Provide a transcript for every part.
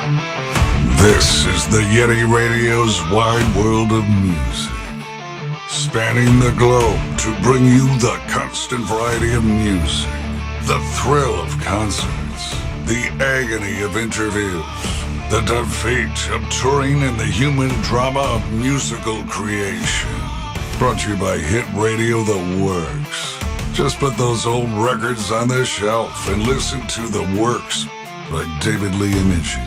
This is the TheYetiRadio's wide world of music, spanning the globe to bring you the constant variety of music, the thrill of concerts, the agony of interviews, the defeat of touring, and the human drama of musical creation. Brought to you by hit radio The Works. Just put those old records on the shelf and listen to The Works by David Lee and Itchy.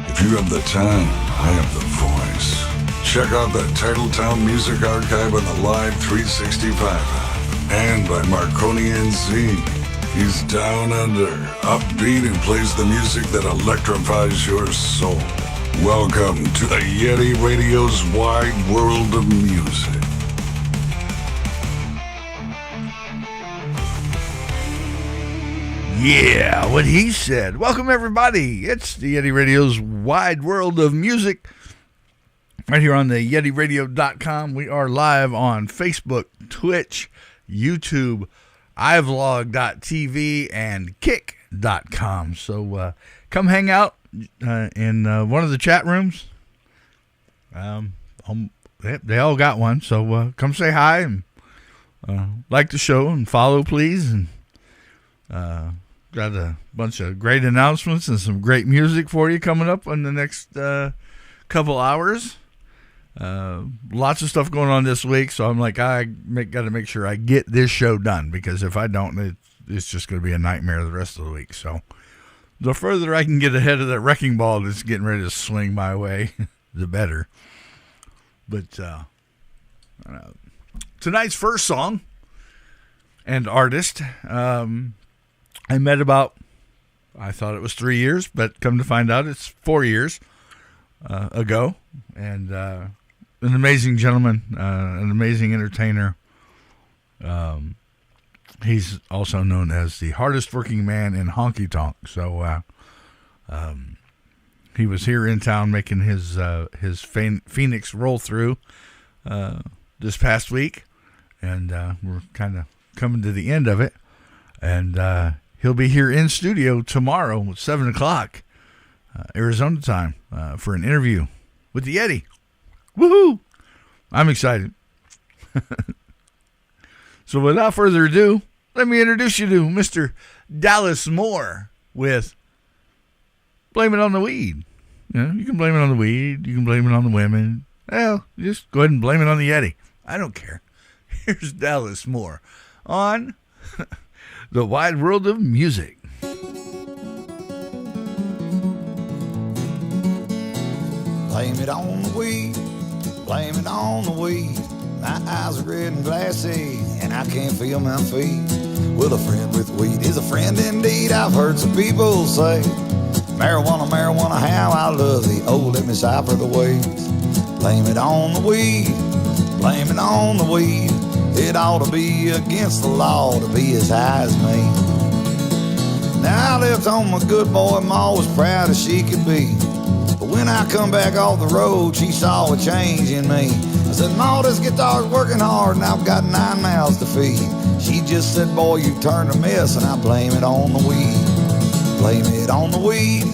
If you have the time, I have the voice. Check out the Titletown Music Archive on the Live 365 app. And by Marconi NZ. He's down under, upbeat, and plays the music that electrifies your soul. Welcome to the TheYetiRadio's wide world of music. Yeah, what he said. Welcome, everybody. It's the TheYetiRadio's wide world of music. Right here on the TheYetiRadio.com. We are live on Facebook, Twitch, YouTube, iVlog.tv, and Kick.com. So come hang out in one of the chat rooms. They all got one. So come say hi and like the show and follow, please. And got a bunch of great announcements and some great music for you coming up in the next couple hours. Lots of stuff going on this week, so I'm like, got to make sure I get this show done, because if I don't, it's just going to be a nightmare the rest of the week. So the further I can get ahead of that wrecking ball that's getting ready to swing my way, the better. But tonight's first song and artist, I met about, I thought it was 3 years, but come to find out it's 4 years ago. And an amazing gentleman, an amazing entertainer. He's also known as the hardest working man in honky tonk. So he was here in town making his Phoenix roll through this past week. And we're kind of coming to the end of it. And he'll be here in studio tomorrow at 7 o'clock, Arizona time, for an interview with the Yeti. Woohoo! I'm excited. So without further ado, let me introduce you to Mr. Dallas Moore with Blame It on the Weed. You can blame it on the weed. You can blame it on the women. Well, just go ahead and blame it on the Yeti. I don't care. Here's Dallas Moore on the wide world of music. Blame it on the weed, blame it on the weed. My eyes are red and glassy, and I can't feel my feet. Well, a friend with weed is a friend indeed. I've heard some people say, marijuana, marijuana, how I love thee. Oh, let me sigh for the waves. Blame it on the weed, blame it on the weed. It ought to be against the law to be as high as me. Now I left home a good boy, Ma was proud as she could be. But when I come back off the road, she saw a change in me. I said, Ma, this guitar's working hard and I've got 9 mouths to feed. She just said, boy, you've turned a mess, and I blame it on the weed. Blame it on the weed,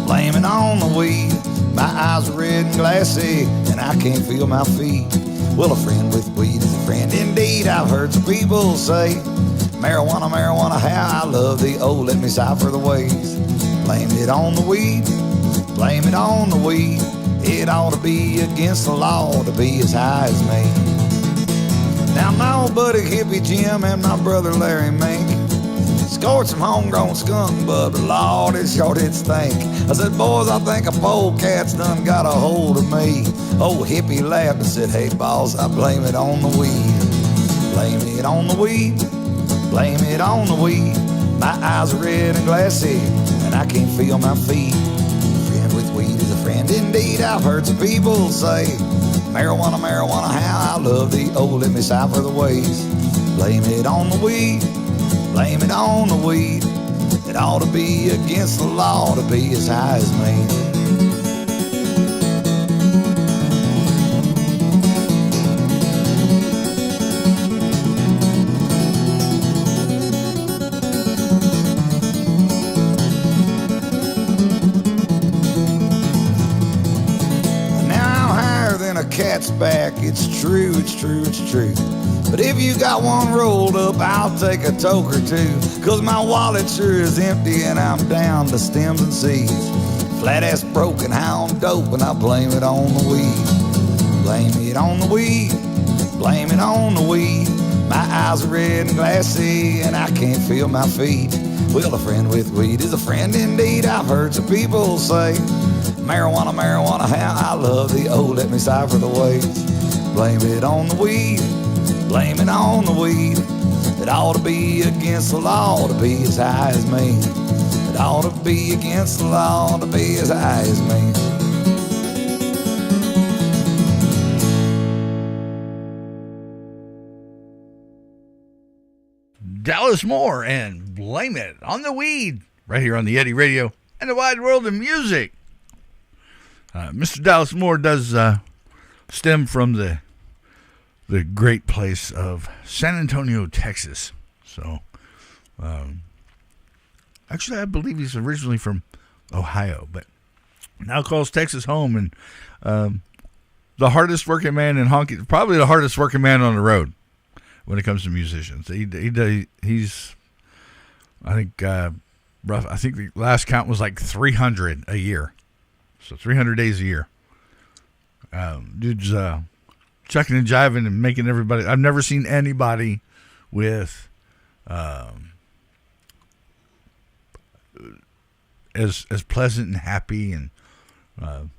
blame it on the weed. My eyes are red and glassy, and I can't feel my feet. Well, a friend with weed is a friend indeed. I've heard some people say, marijuana, marijuana, how I love thee. Oh, let me sigh for the ways. Blame it on the weed, blame it on the weed. It ought to be against the law to be as high as me. Now my old buddy Hippie Jim and my brother Larry Mink scored some homegrown skunk bud, but Lord, it sure did stink. I said, boys, I think a polecat's done got a hold of me. Old Hippie laughed and said, hey, boss, I blame it on the weed. Blame it on the weed, blame it on the weed. My eyes are red and glassy, and I can't feel my feet. A friend with weed is a friend indeed. I've heard some people say, marijuana, marijuana, how I love thee. Oh, let me sigh for the ways. Blame it on the weed, blame it on the weed. It ought to be against the law to be as high as me. cat's back. It's true, it's true, it's true. But if you got one rolled up, I'll take a toke or two. 'Cause my wallet sure is empty and I'm down to stems and seeds. Flat ass broken, hound dope, and I blame it on the weed. Blame it on the weed, blame it on the weed. My eyes are red and glassy and I can't feel my feet. Well, a friend with weed is a friend indeed. I've heard some people say, marijuana, marijuana, how I love thee. Oh, let me sigh for the ways. Blame it on the weed, blame it on the weed. It ought to be against the law to be as high as me. It ought to be against the law to be as high as me. Dallas Moore and Blame It on the Weed, right here on the Yeti Radio and the wide world of music. Mr. Dallas Moore does stem from the great place of San Antonio, Texas. So, actually, I believe he's originally from Ohio, but now calls Texas home. And the hardest working man in honky, probably the hardest working man on the road when it comes to musicians. He's I think rough. I think the last count was like 300 a year, so 300 days a year. Dude's chucking and jiving and making everybody. I've never seen anybody with as pleasant and happy, and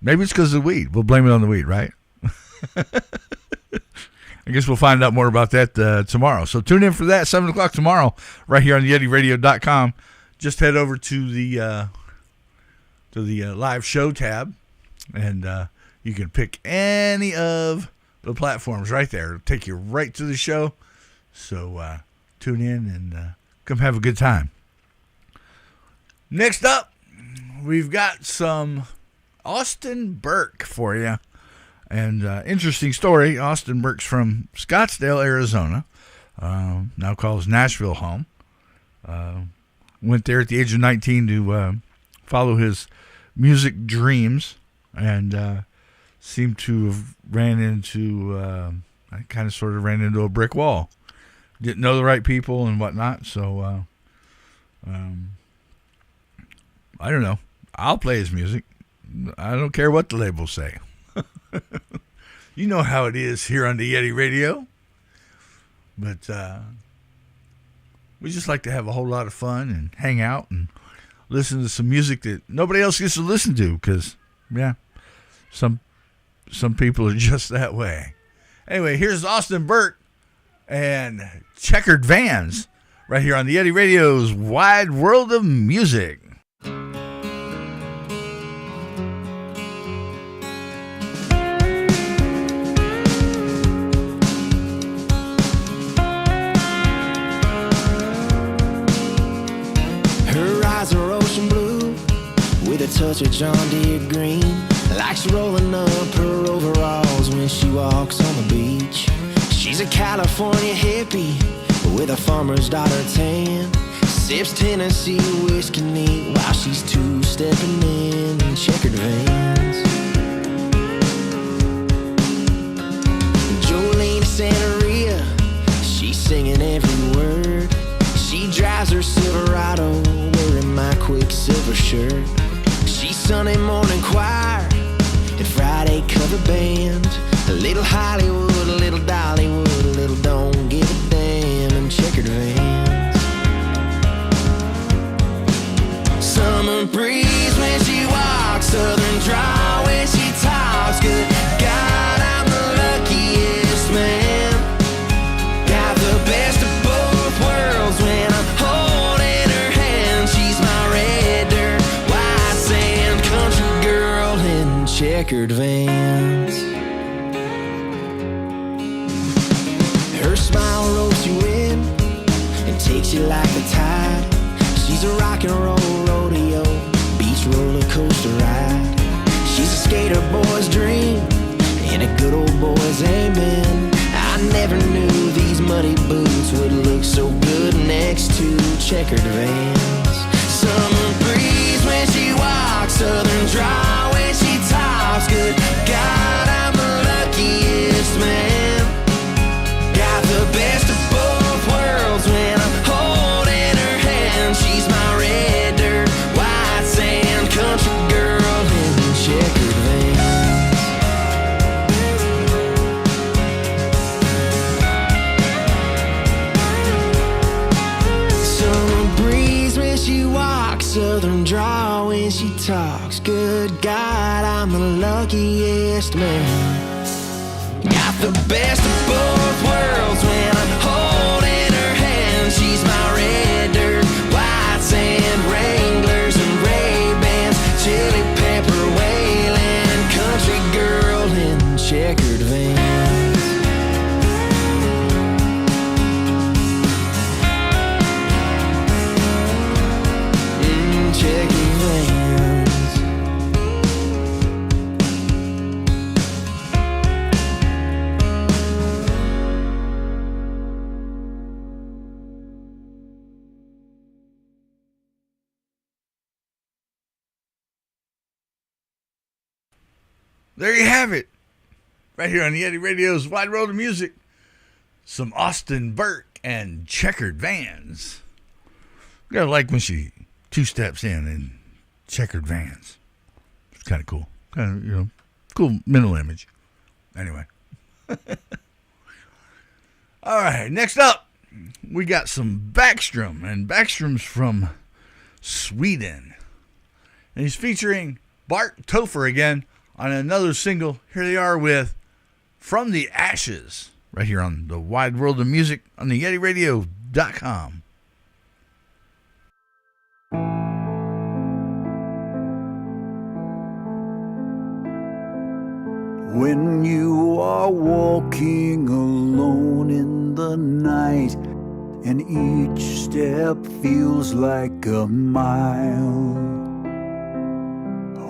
maybe it's because of the weed. We'll blame it on the weed, right? I guess we'll find out more about that tomorrow. So tune in for that, 7 o'clock tomorrow, right here on TheYetiRadio.com. Just head over to the live show tab, and you can pick any of the platforms right there. It'll take you right to the show. So tune in and come have a good time. Next up, we've got some Austin Burke for you. And interesting story. Austin Burke's from Scottsdale, Arizona. Now calls Nashville home. Went there at the age of 19 to follow his music dreams, and seemed to have ran into a brick wall. Didn't know the right people and whatnot. So I don't know. I'll play his music. I don't care what the labels say. You know how it is here on the Yeti Radio. But we just like to have a whole lot of fun and hang out and listen to some music that nobody else gets to listen to, because, yeah, some people are just that way. Anyway, here's Austin Burke and Checkered Vans right here on the Yeti Radio's Wide World of Music. Touch of John Deere green, likes rolling up her overalls when she walks on the beach. She's a California hippie with a farmer's daughter tan. Sips Tennessee whiskey neat while she's two-stepping in checkered vans. Jolene Santeria, she's singing every word. She drives her Silverado wearing my Quicksilver shirt. She's Sunday morning choir and Friday cover band. A little Hollywood, a little Dollywood, a little don't give a damn in checkered vans. Summer breeze when she walks, southern drawl when she talks. Good God, I'm the luckiest man. Got the best of both worlds when I'm holding her hand. She's my red dirt, white sand, country girl in checkered vans. Her smile ropes you in and takes you like the tide. She's a rock and roll rodeo, beach roller coaster ride. She's a skater boy's dream and a good old boy's amen. I never knew these muddy boots would look so good next to checkered vans. Summer breeze when she walks, southern drawl when she talks. Good God, I'm the lucky I'm the luckiest man. Got the best of both worlds when I'm holding her hand. She's my red dirt, white sand, Wranglers and Ray-Bans, chili pepper wailing, country girl in checkered vans. Checkered vans. There you have it. Right here on the Yeti Radio's Wide World of Music. Some Austin Burke and Checkered Vans. You gotta like when she two steps in checkered vans. It's kind of cool. Kind of, cool mental image. Anyway. All right, next up, we got some Backstrom. And Backstrom's from Sweden. And he's featuring Bart Topher again on another single. Here they are with From the Ashes, right here on the Wide World of Music on the YetiRadio.com. When you are walking alone in the night, and each step feels like a mile,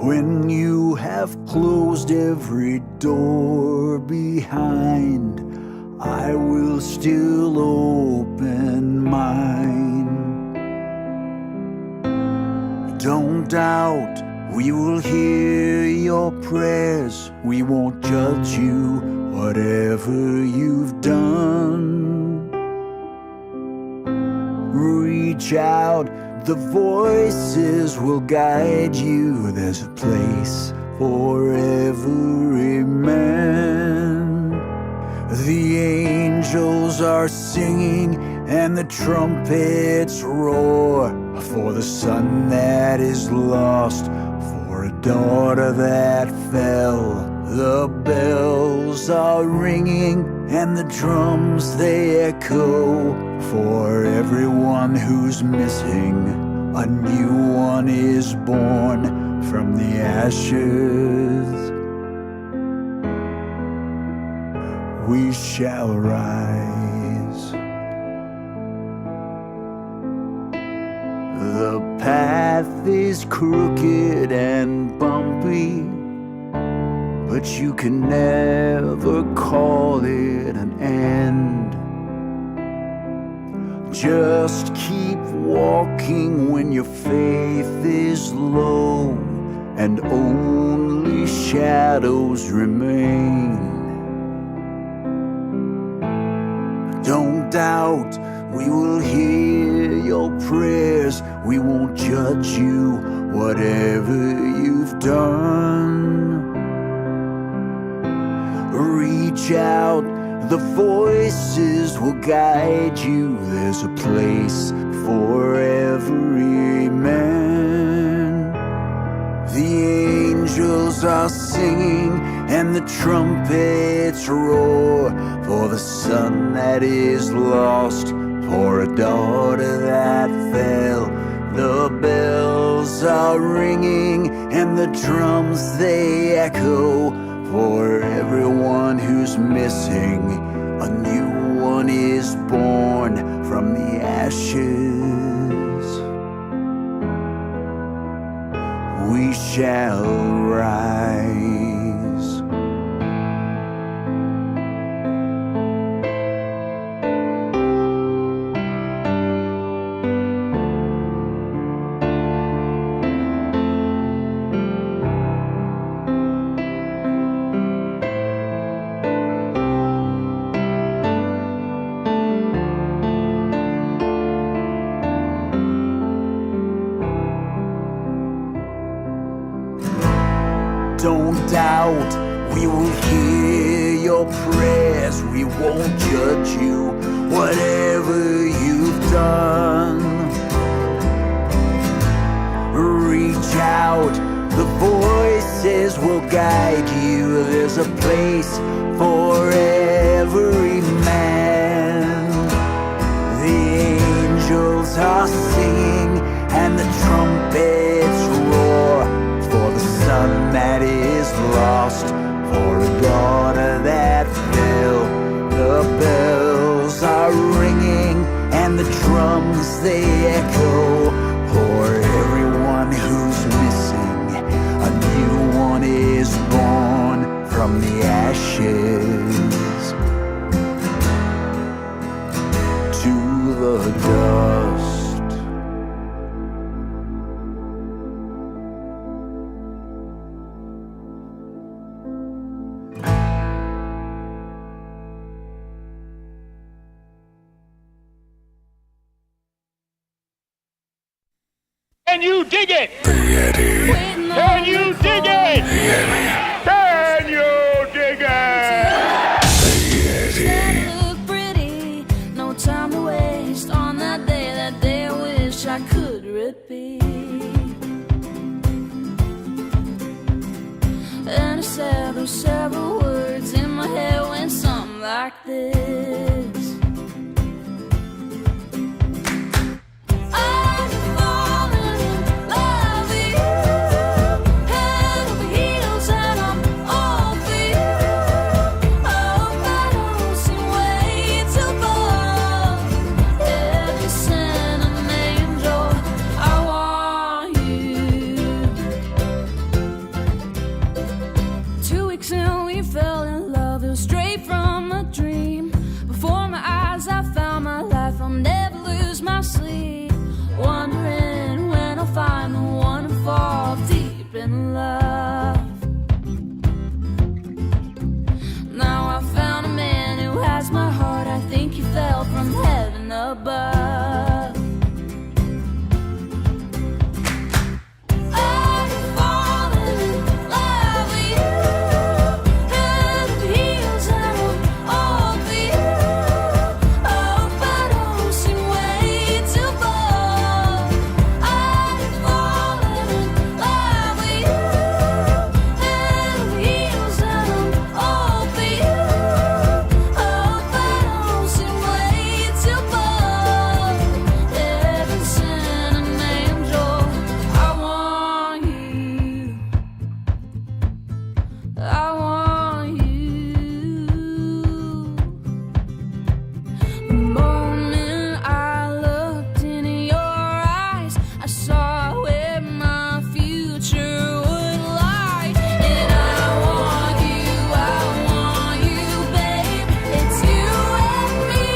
when you have closed every door behind, I will still open mine. Don't doubt, we will hear your prayers. We won't judge you, whatever you've done. Reach out, the voices will guide you. There's a place for every man. The angels are singing and the trumpets roar for the son that is lost, for a daughter that fell. The bells are ringing and the drums they echo for everyone who's missing. A new one is born from the ashes. We shall rise. The path is crooked and bumpy, but you can never call it an end. Just keep walking when your faith is low and only shadows remain. Don't doubt, we will hear your prayers. We won't judge you, whatever you've done. Reach out, the voices will guide you. There's a place for every man. The angels are singing and the trumpets roar for the son that is lost, for a daughter that fell. The bells are ringing and the drums they echo for everyone who's missing. A new one is born from the ashes. We shall rise. Don't doubt, we will hear your prayers. We won't judge you, whatever you've done. Reach out, the voice voices will guide you. There's a place for every man. The angels are singing and the trumpets roar for the son that is lost, for a daughter that fell. The bells are ringing and the drums they echo for everyone who's missing. A new one is born from the ashes to the dust. Can you dig it? The Yeti. Can you dig it? The Yeti. Can you dig it? The Yeti. Look pretty, no time to waste on that day I wish I could repeat. And I said those several words in my head went something like this. I'm falling in love with you, head over heels, and I'm all for you. Oh, I don't see way too far. If you send an angel, I want you. 2 weeks in, we fell in love. It was straight from a dream. Before my eyes, I found my life. I'll never lose my sleep. Wondering when I'll find the one and fall deep in love. Now I found a man who has my heart. I think he fell from heaven above. I'm falling in love with you, head over heels, and I'm all for you. Oh, I don't seem way too far. I'm falling in love with you, head over heels, and I'm all for you. Oh, I don't seem way too far. Heaven sent an angel, I want you. I want you. The moment I looked in your eyes, I saw where my future would lie. And I want you, babe. It's you and me,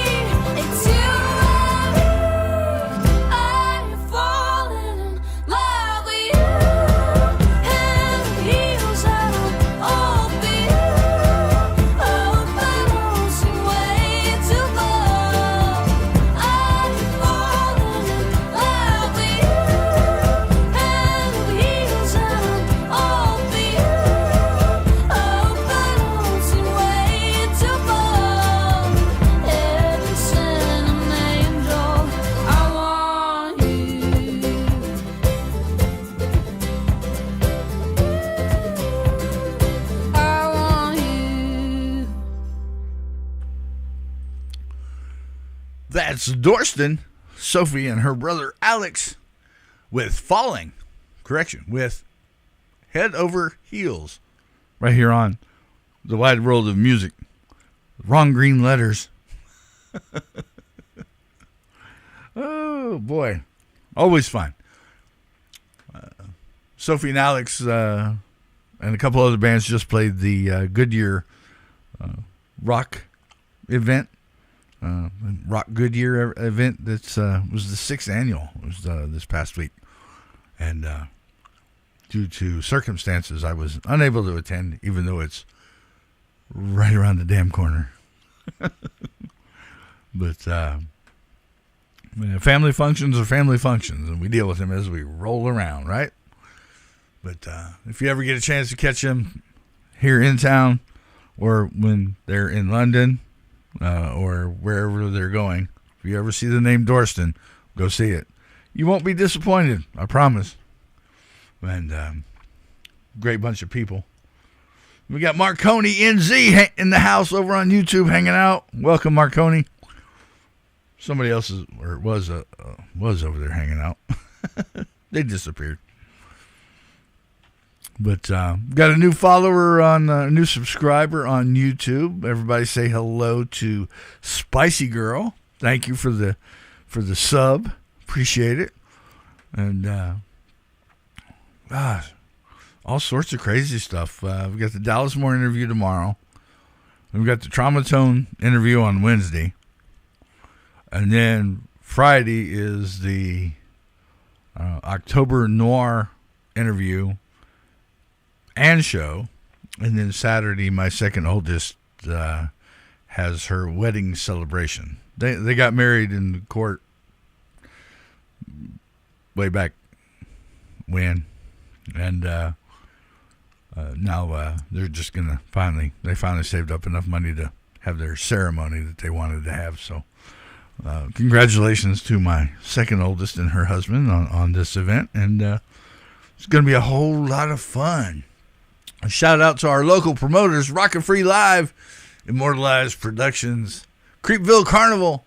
it's you and me. I'm falling in love with you, head over heels, and I'm all for you. Oh, I don't seem way too far. I'm falling in love with you, head over heels, and I'm all for you. Oh, I don't seem way too far. Heaven sent an angel, I want you. I want you. That's Dorston, Sophie, and her brother Alex with Falling. Correction, with Head Over Heels. Right here on The Wide World of Music. Wrong green letters. Oh, boy. Always fun. Sophie and Alex and a couple other bands just played the Goodyear rock event. Rock Goodyear event that was the 6th annual. It was this past week. And due to circumstances, I was unable to attend, even though it's right around the damn corner. But family functions are family functions, and we deal with them as we roll around, right? But if you ever get a chance to catch them here in town, or when they're in London, or wherever they're going, if you ever see the name Dorston, go see it. You won't be disappointed, I promise. And great bunch of people. We got Marconi NZ in the house over on YouTube hanging out. Welcome, Marconi. Somebody else was over there hanging out. They disappeared. But got a new follower a new subscriber on YouTube. Everybody say hello to Spicy Girl. Thank you for the sub. Appreciate it. And all sorts of crazy stuff. We got the Dallas Moore interview tomorrow. And we got the Trauma Tone interview on Wednesday. And then Friday is the October Noir interview and show. And then Saturday, my second oldest has her wedding celebration. They got married in court way back when. And now they're just going to finally saved up enough money to have their ceremony that they wanted to have. So congratulations to my second oldest and her husband on this event. And it's going to be a whole lot of fun. A shout out to our local promoters, Rockin' Free Live, Immortalized Productions, Creepville Carnival,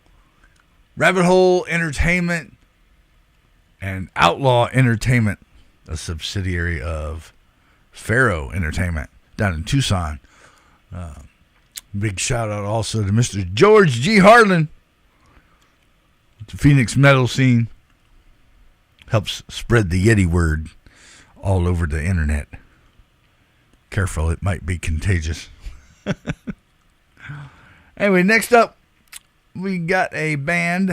Rabbit Hole Entertainment, and Outlaw Entertainment, a subsidiary of Faro Entertainment down in Tucson. Big shout out also to Mr. George G. Harlan, the Phoenix metal scene. Helps spread the Yeti word all over the internet. Careful, it might be contagious. Anyway, next up, we got a band,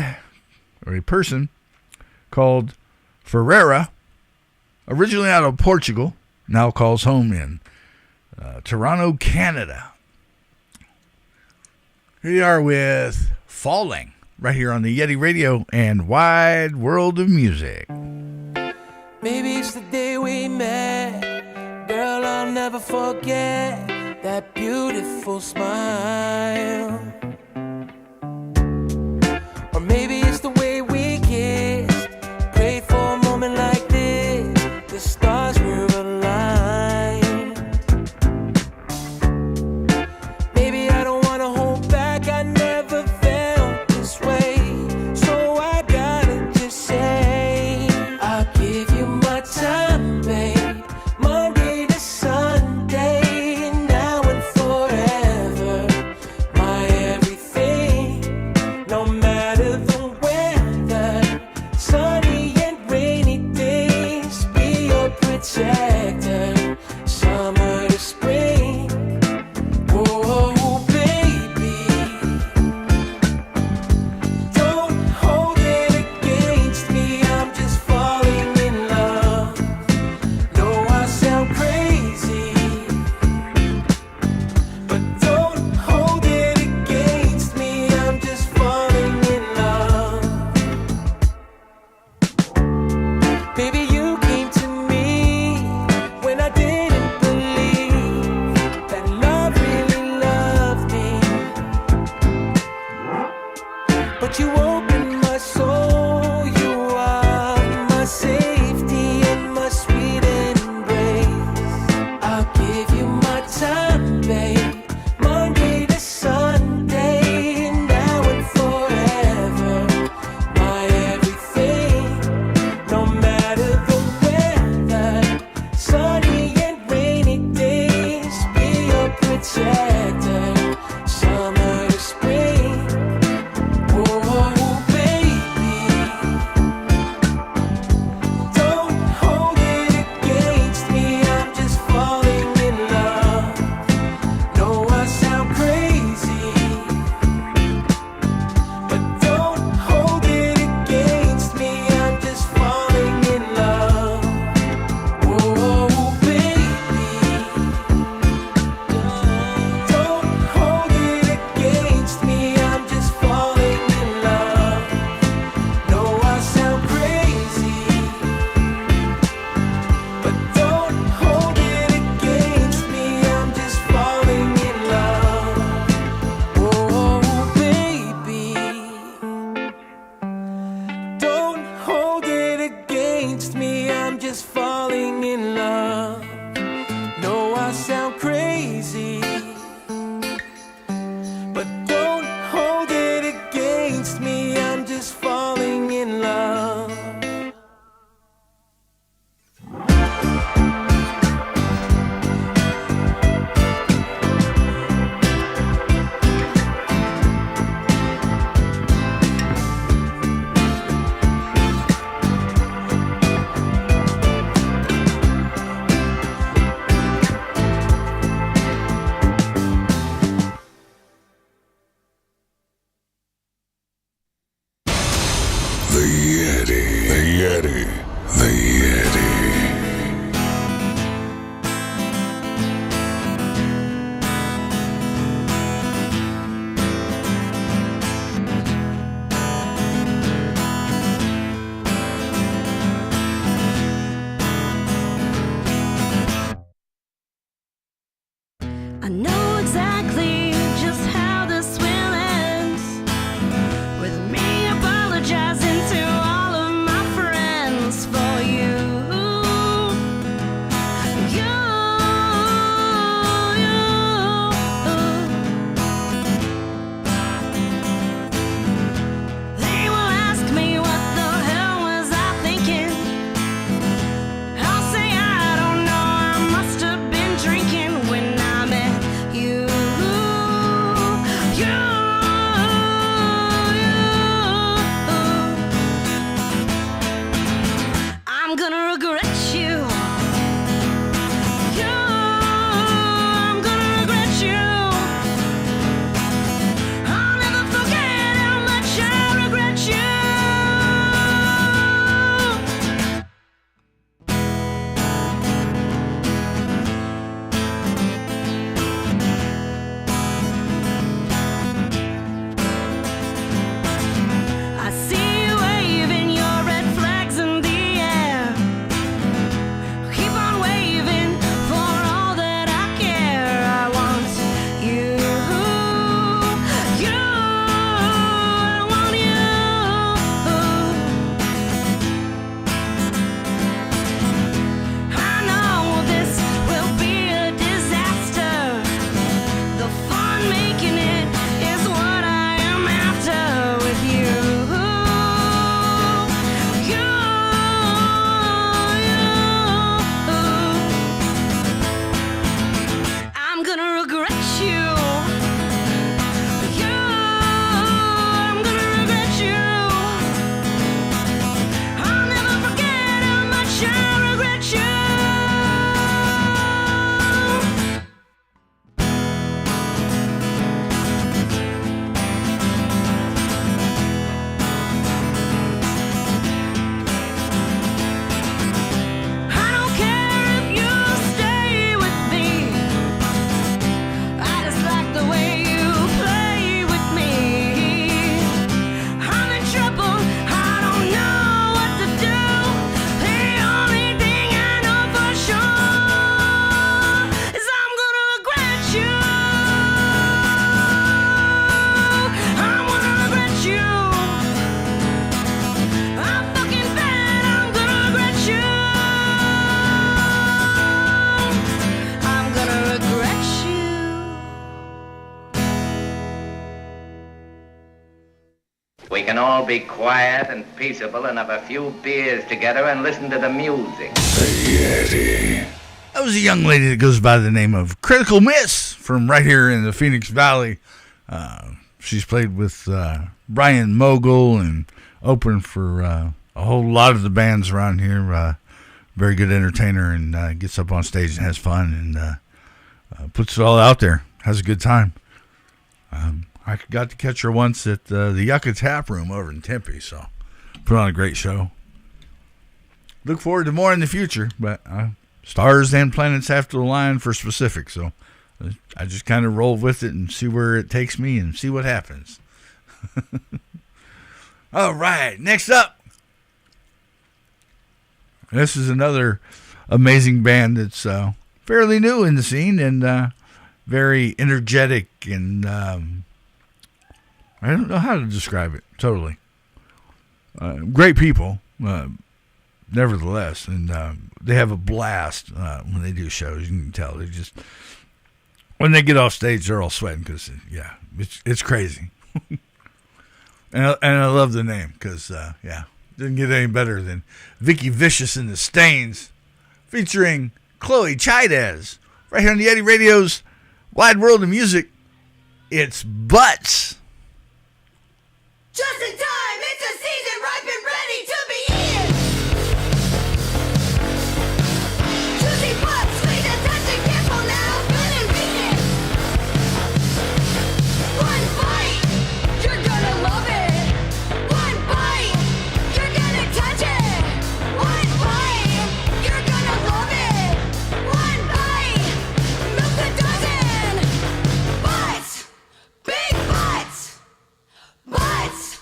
or a person, called Ferreira, originally out of Portugal, now calls home in Toronto, Canada. Here we are with Falling, right here on the Yeti Radio and Wide World of Music. Maybe it's the day we met. Girl, I'll never forget that beautiful smile. Or maybe it's the way we kissed. Prayed for a moment like this. The stars were aligned. Maybe I don't want to hold back. I never felt this way. So I gotta just say, I'll give you my time, babe. Monday to Sunday, now and forever. My I know exactly just how this will end, with me apologizing to all of my friends for you. They will ask me what the hell was I thinking. I'll say I don't know, I must have been drinking when I met you. I'm gonna regret you. I'm gonna regret you. I'll never forget how much I regret you. I see you waving your red flags in the air. Keep on waving for all that I care. I want you. I want you. I know this will be a disaster. The fun making it is what I am after with you. I'm gonna regret you. I'm gonna regret you. I'll never forget how much I regret you. I don't care if you stay with me. I just like the way you play with me. I'm in trouble, I don't know what to do. The only thing I know for sure is I'm gonna regret you. I'm gonna regret you. I'm fucking bad, I'm gonna regret you. I'm gonna regret you. We can all be quiet and peaceable and have a few beers together and listen to the music. That was a young lady that goes by the name of Critical Miss from right here in the Phoenix Valley. She's played with Brian Mogul and opened for a whole lot of the bands around here. Very good entertainer and gets up on stage and has fun and puts it all out there. Has a good time. I got to catch her once at the Yucca Tap Room over in Tempe, so put on a great show. Look forward to more in the future, but stars and planets have to align for specific, so I just kind of roll with it and see where it takes me and see what happens. All right, next up. This is another amazing band that's fairly new in the scene and very energetic and I don't know how to describe it totally. Great people, nevertheless, and they have a blast when they do shows. You can tell they just when they get off stage, they're all sweating because it's crazy. and I love the name because didn't get any better than Vicky Vicious and the Stains, featuring Chloe Chaidez, right here on the Yeti Radio's Wide World of Music. It's Butts. Just in time, it's a season ripe and ready to be eaten. Juicy butts, sweet attention, careful now, good and beaten. One bite, you're gonna love it. One bite, you're gonna touch it. One bite, you're gonna love it. One bite, milk a dozen. Butts, big butts. Butts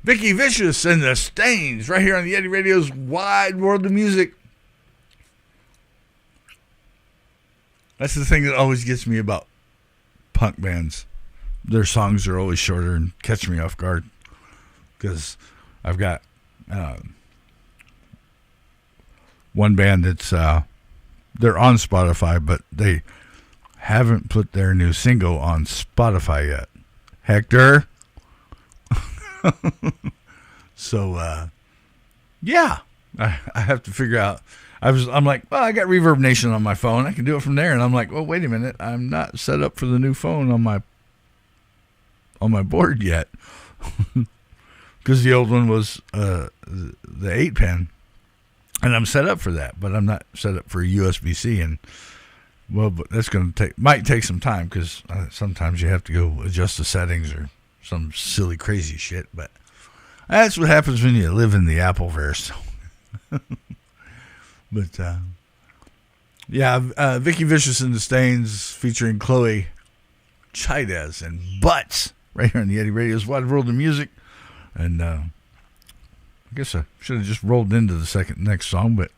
Vicky Vicious and the Stains right here on the Yeti Radio's Wide World of Music. That's the thing that always gets me about punk bands. Their songs are always shorter and catch me off guard. Because I've got one band that's they're on Spotify, but they haven't put their new single on Spotify yet. Hector. So yeah, I have to figure out. I'm like, well, I got Reverb Nation on my phone. I can do it from there. And I'm like, well, wait a minute. I'm not set up for the new phone on my board yet. Because the old one was the 8-pin. And I'm set up for that, but I'm not set up for USB-C. And well, but that's going to might take some time because sometimes you have to go adjust the settings or some silly, crazy shit. But that's what happens when you live in the Appleverse. But yeah, Vicky Vicious and the Stains featuring Chloe Chaidez and Butts right here on the Yeti Radio's Wide World of Music. And I guess I should have just rolled into the next song, but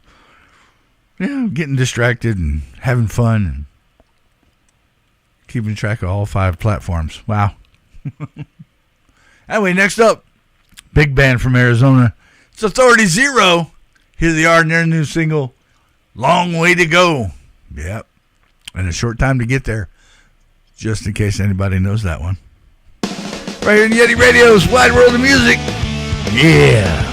yeah, getting distracted and having fun and keeping track of all 5 platforms. Wow. Anyway, next up, big band from Arizona. It's Authority Zero. Here they are in their new single, Long Way to Go. Yep. And a short time to get there, just in case anybody knows that one. Right here in Yeti Radio's Wide World of Music. Yeah.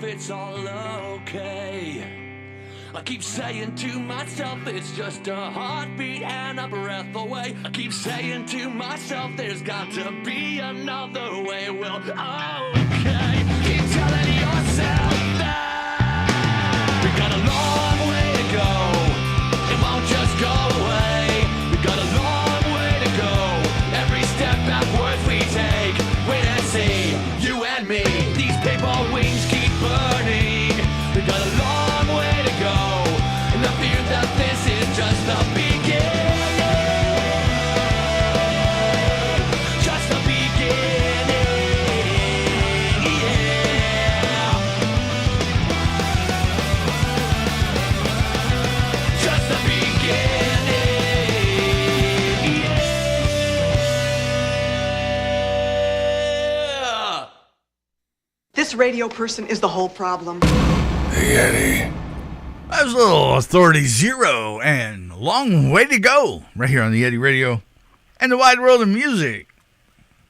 It's all okay. I keep saying to myself it's just a heartbeat and a breath away. I keep saying to myself there's got to be another way. Well, okay. Keep telling yourself that we got a long way to go. It won't just go away. We got a long way to go. Every step backwards we take. This radio person is the whole problem. The Yeti. That was a little Authority Zero and Long Way to Go right here on the Yeti Radio and the Wide World of Music.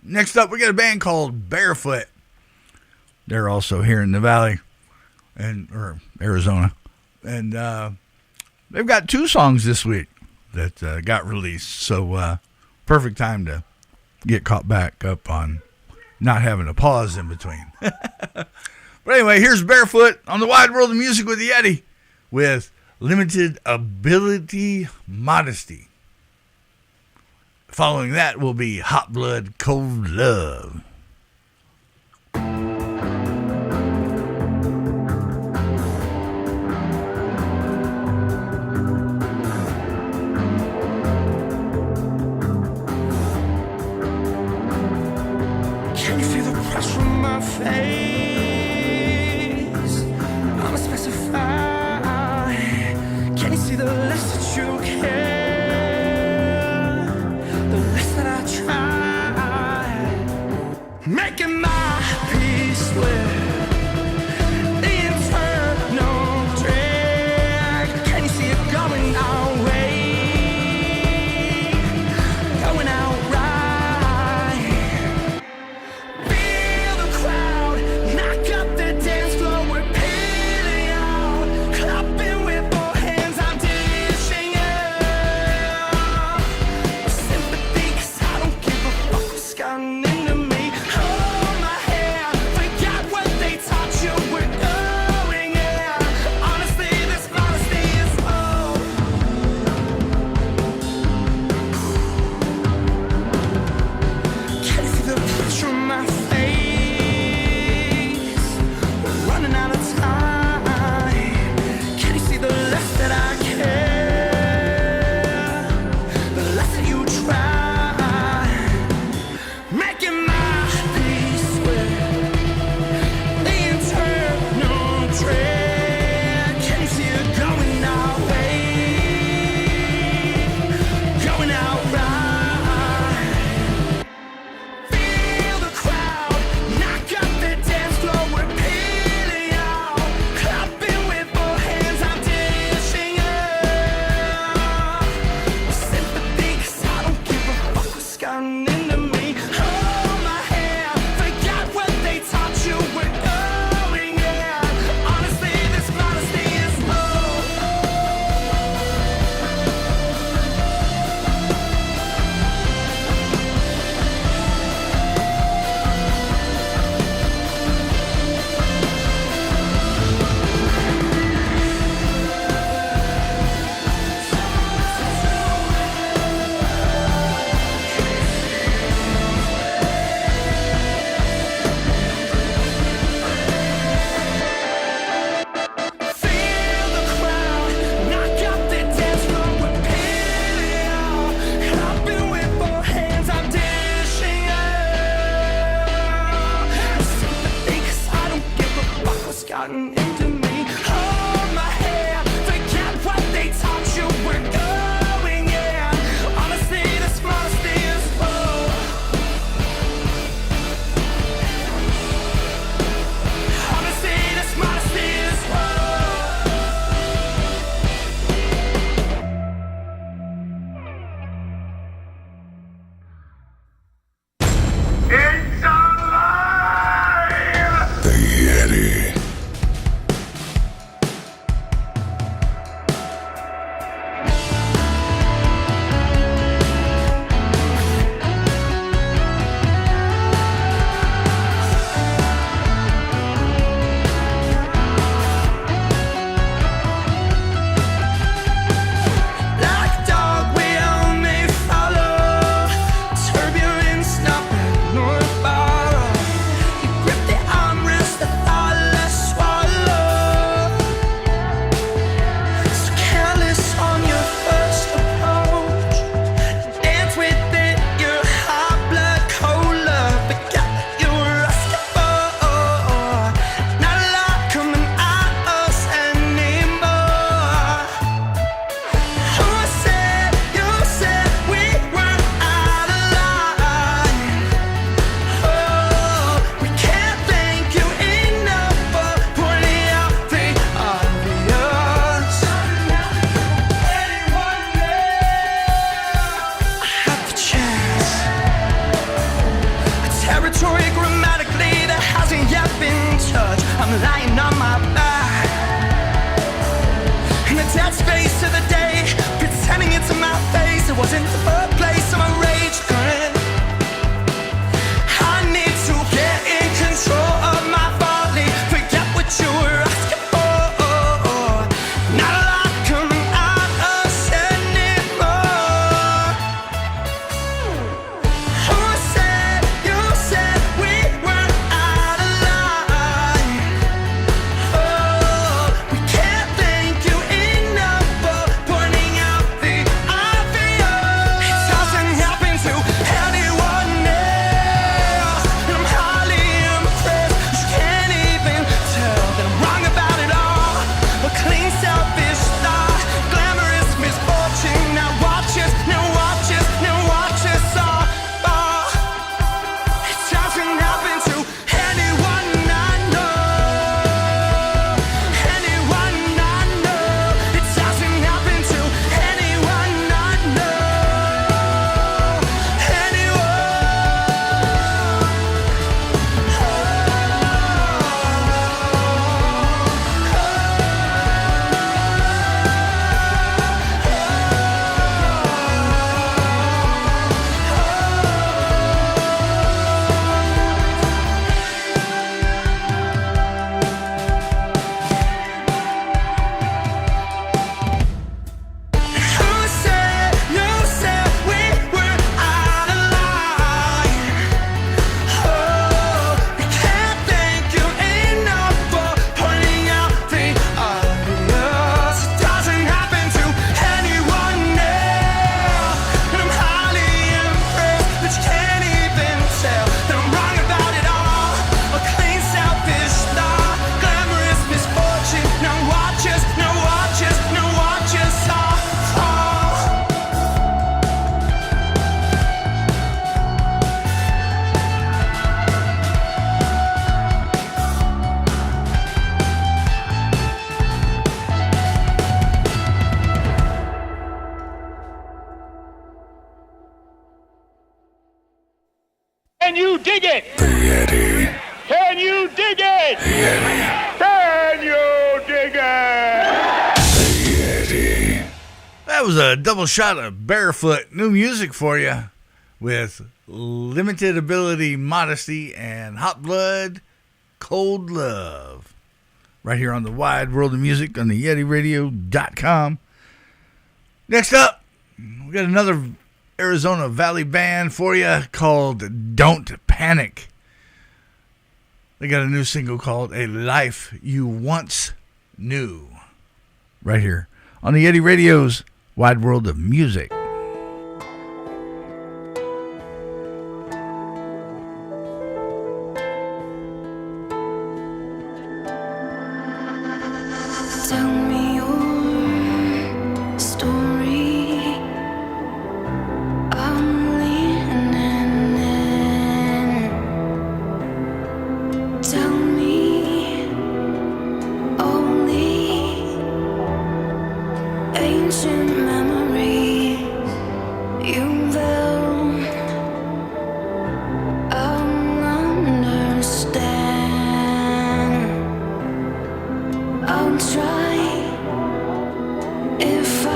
Next up, we got a band called Barefoot. They're also here in the Valley or Arizona. And they've got 2 songs this week that got released. So perfect time to get caught back up on not having a pause in between. But anyway, here's Barefoot on the Wide World of Music with the Yeti with Limited Ability Modesty. Following that will be Hot Blood Cold Love. Can you feel the press from my face? I'ma specify. Can you see the less that you care, the less that I try, making my peace with the internal drag. Can you see it going our way, going out right? Feel the crowd. Can you dig it? The Yeti. Can you dig it? The Yeti. Can you dig it? The Yeti. That was a double shot of Barefoot. New music for you with Limited Ability Modesty and Hot Blood Cold Love. Right here on the Wide World of Music on the TheYetiRadio.com. Next up, we got another Arizona Valley band for you called Don't Panic. They got a new single called A Life You Once Knew. Right here on the Yeti Radio's Wide World of Music. Tell me your story. I'm leaning in. Tell me only ancient memories you will. I'll understand. I'll try if I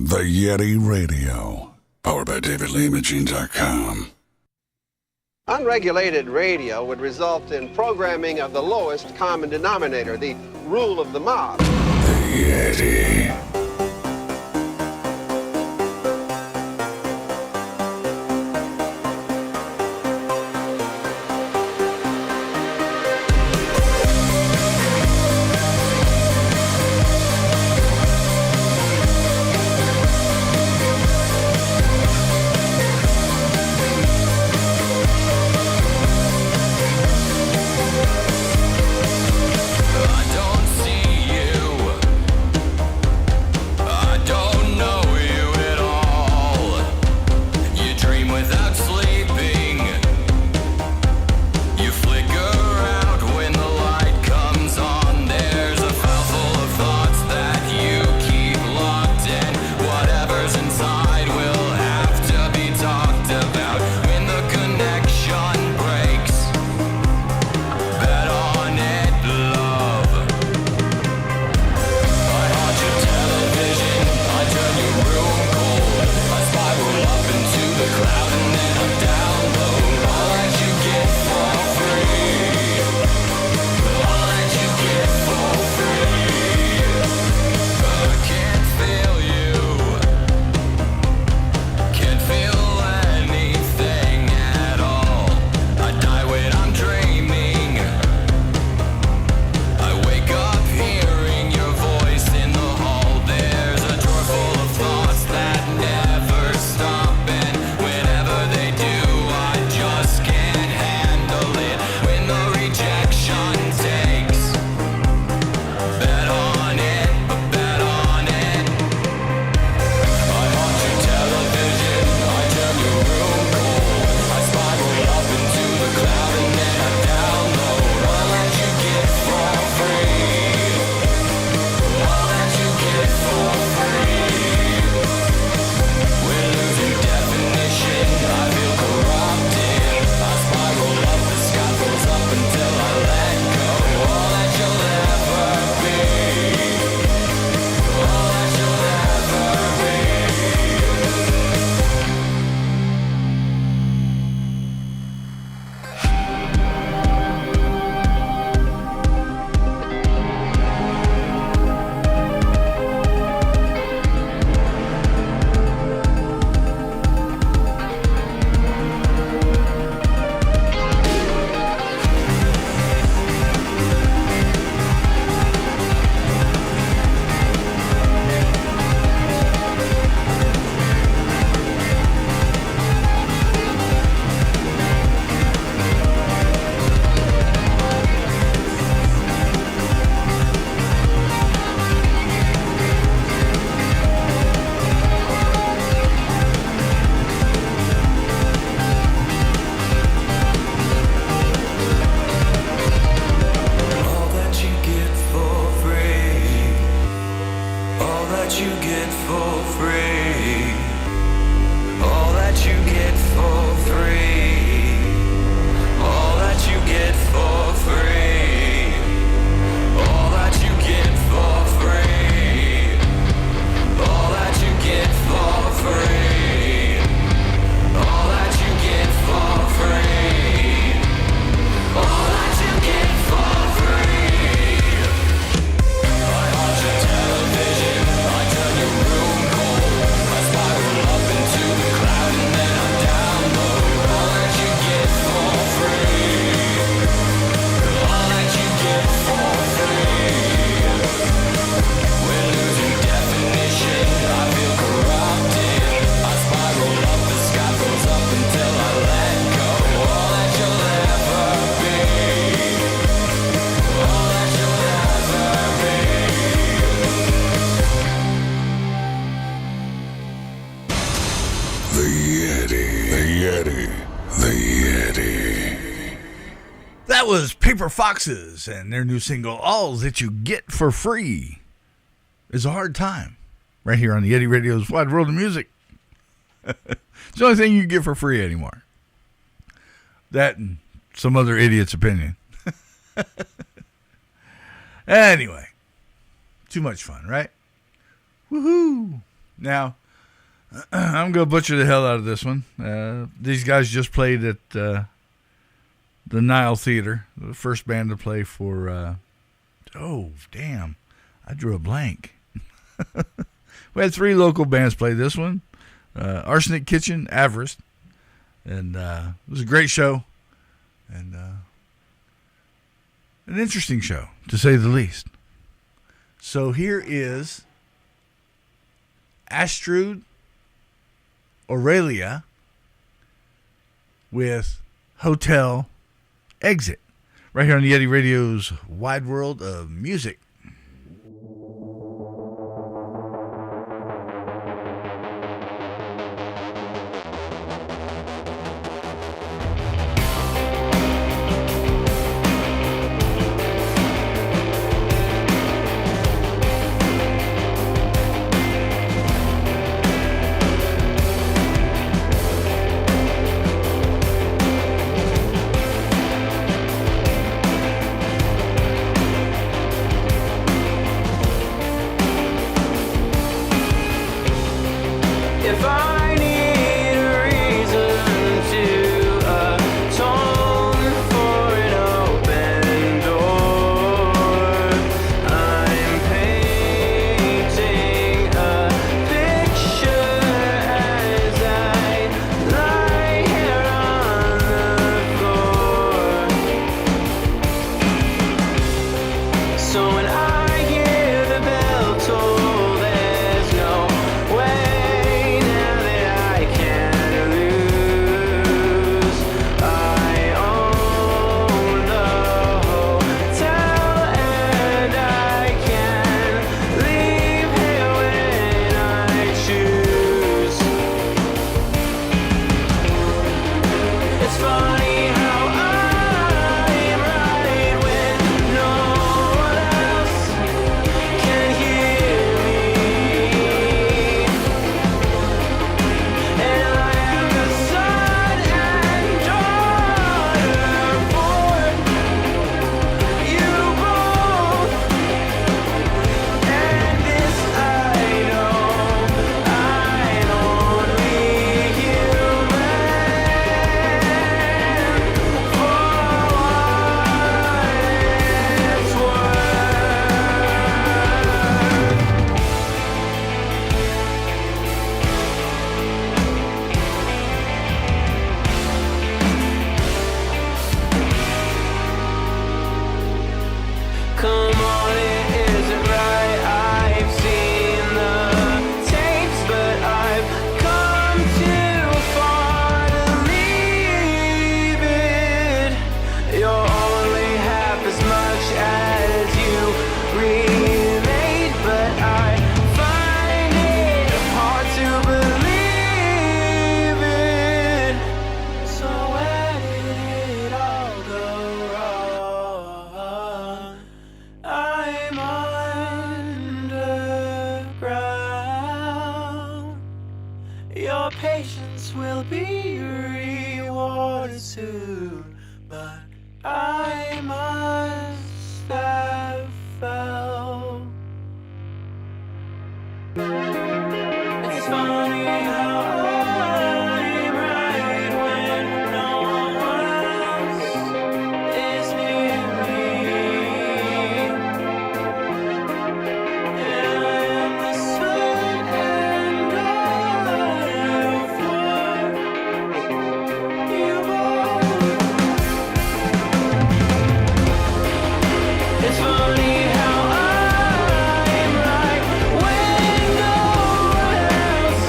The Yeti Radio, powered by DavidLeeMachine.com. Unregulated radio would result in programming of the lowest common denominator, the rule of the mob. The Yeti. The Yeti. That was Paper Foxes and their new single, All That You Get for Free Is a Hard Time, right here on the Yeti Radio's Wide World of Music. It's the only thing you get for free anymore. That and some other idiot's opinion. Anyway, too much fun, right? Woohoo! Now, I'm going to butcher the hell out of this one. These guys just played at the Nile Theater, the first band to play for, oh, damn, I drew a blank. We had 3 local bands play this one. Arsenic Kitchen, Everest, and it was a great show, and an interesting show, to say the least. So here is Astrud Aurelia with Hotel Exit, right here on the Yeti Radio's Wide World of Music. If I need a reason to atone for an open door, I'm painting a picture as I lie here on the floor. So when I hear the bell toll, there's no way your patience will be rewarded soon, but I must have felt. It's funny how I'm right when no one else is near me, and I am the sun and daughter for you both. It's funny how I'm right when no one else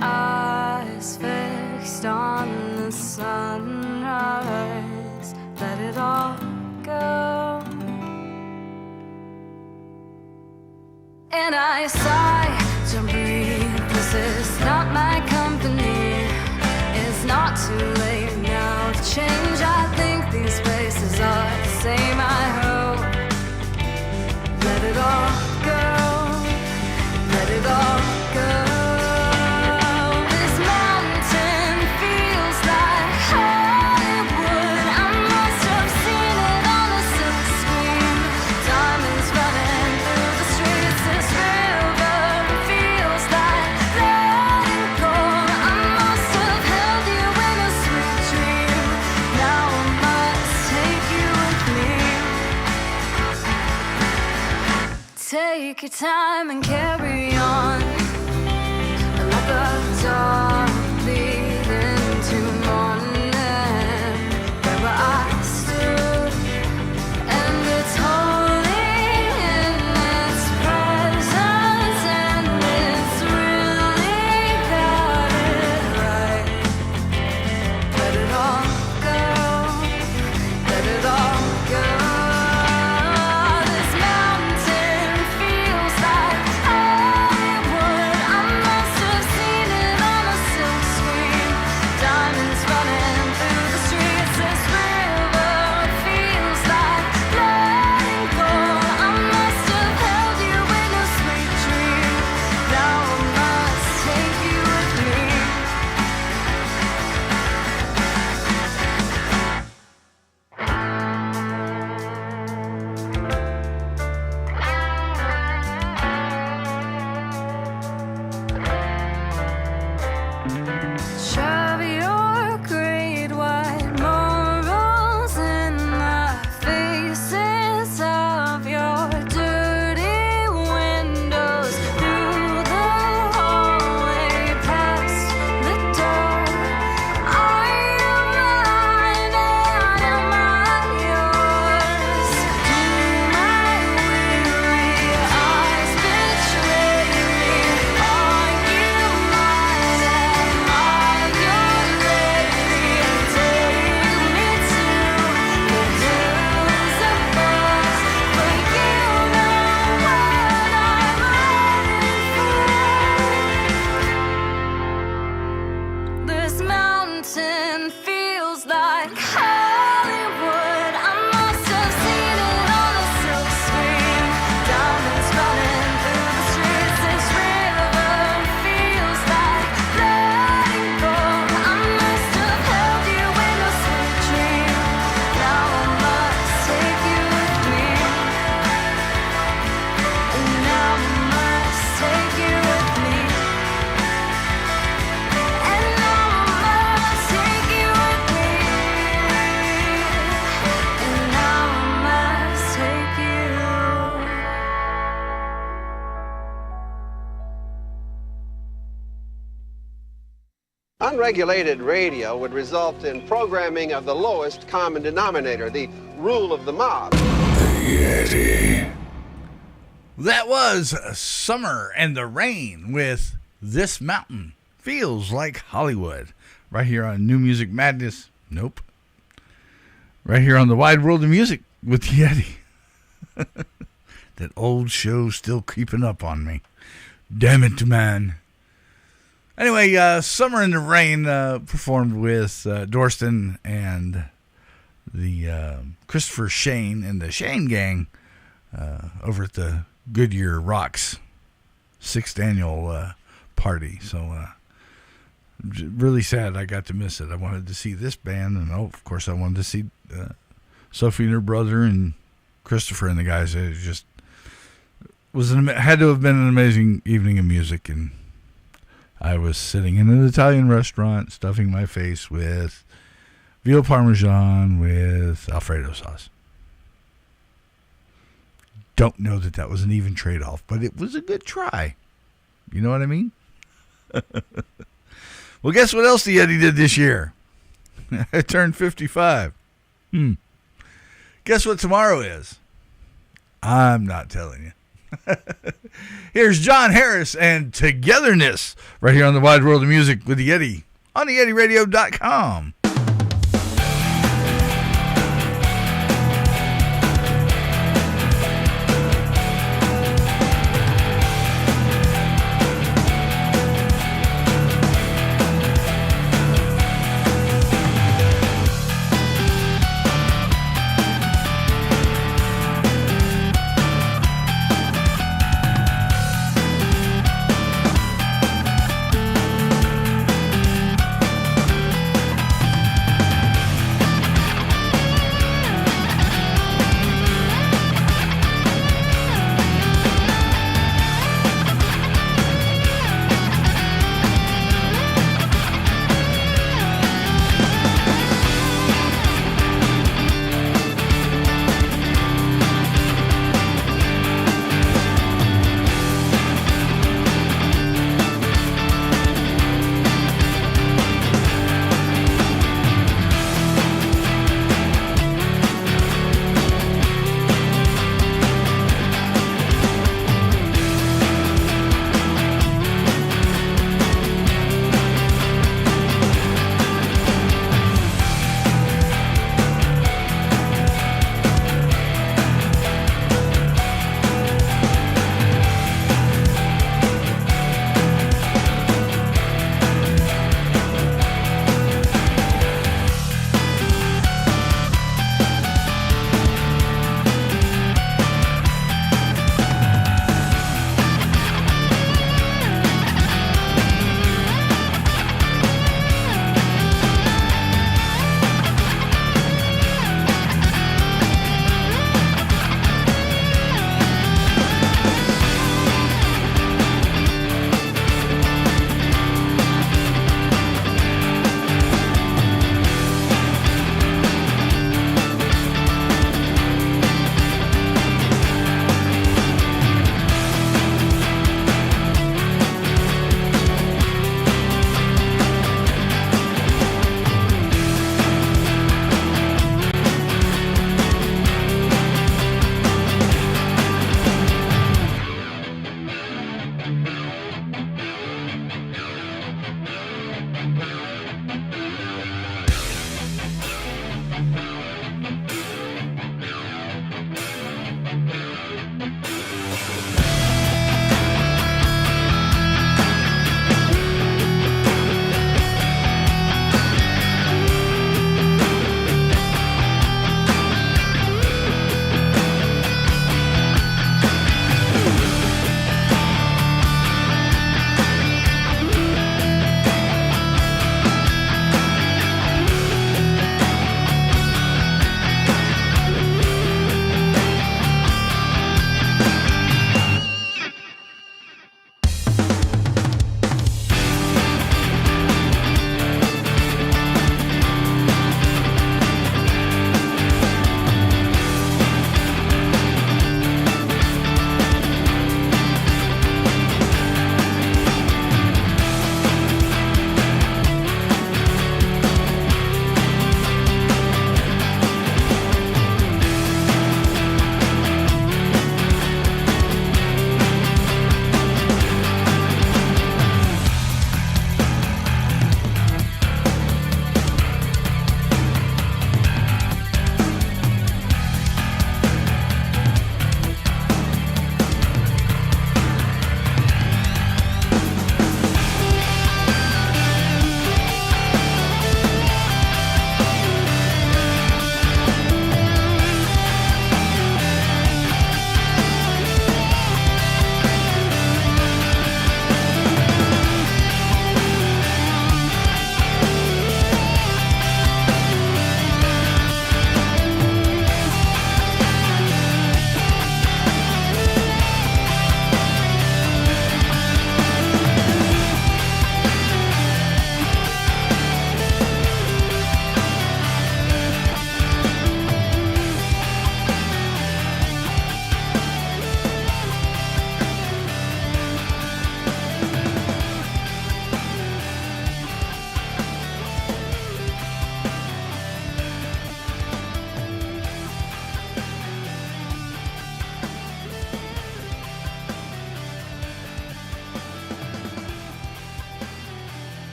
my eyes fixed on the sunrise, let it all go. And I sigh to breathe. This is not my company. It's not too late now to change. I think these places are the same. I hope. Let it all go. Let it all go. This mountain feels like Hollywood. I must have seen it on a silk screen. Diamonds running through the streets. This river feels like letting go. I must have held you in a sweet dream. Now I must take you with me. Take your time and carry on. Let the dawn lead into morning. Where I stood, and it's holding in its presence, and it's really got it right. Let it all go. Let it all go. This mountain feels like Hollywood. I must have seen it on a silk screen. Diamonds running through the streets. This river feels like letting go. I must have held you in a sweet dream. Now I must take you with me. Shove your great white morals in the faces of your dirty windows, through the hallway, past the door. Are you mine and am I yours? Do my weary eyes betray me? Are you mine? Am I your lady? Take me to the hills above, for you know what I'm ready for. This mountain feels like Hollywood. I must have seen it on a silk screen. Diamonds running through the streets. This river feels like letting go. I must have held you in a sweet dream. Now I must take you with me. And now I must take you with me. And now I must take you with me. And now I must take you. Unregulated radio would result in programming of the lowest common denominator, the rule of the mob. Yeti. That was Summer and the Rain with This Mountain Feels Like Hollywood. Right here on New Music Madness. Nope. Right here on the Wide World of Music with Yeti. That old show still creeping up on me. Damn it, man. Anyway, Summer and the Rain performed with Dorston and the Christopher Shane and the Shane Gang over at the Goodyear Rocks 6th annual party. So really sad I got to miss it. I wanted to see this band, and of course I wanted to see Sophie and her brother and Christopher and the guys. It just had to have been an amazing evening of music, and I was sitting in an Italian restaurant stuffing my face with veal parmesan with Alfredo sauce. Don't know that that was an even trade-off, but it was a good try. You know what I mean? Well, guess what else the Yeti did this year? I turned 55. Guess what tomorrow is? I'm not telling you. Here's John Harris and Togetherness right here on the Wide World of Music with the Yeti on TheYetiRadio.com.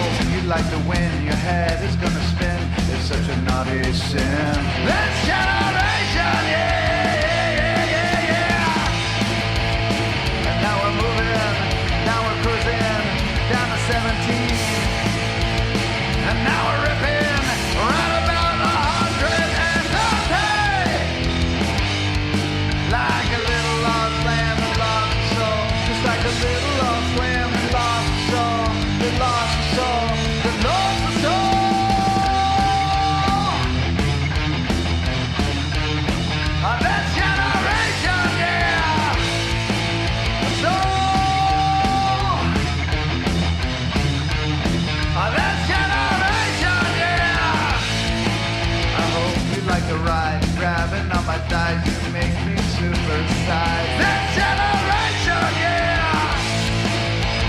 hope you like the wind. Your head is gonna spin. It's such a naughty sin. This generation, yeah. And now we're moving, now we're cruising down to 17. And now we're ripping right about 130. Like a little lost lamb that lost its soul. Just like a little lost lamb that lost its soul. That lost its soul. That lost its soul. That generation, yeah. So that generation, yeah. I hope you like the ride, grabbing on my thighs, you make me super size. That generation, yeah.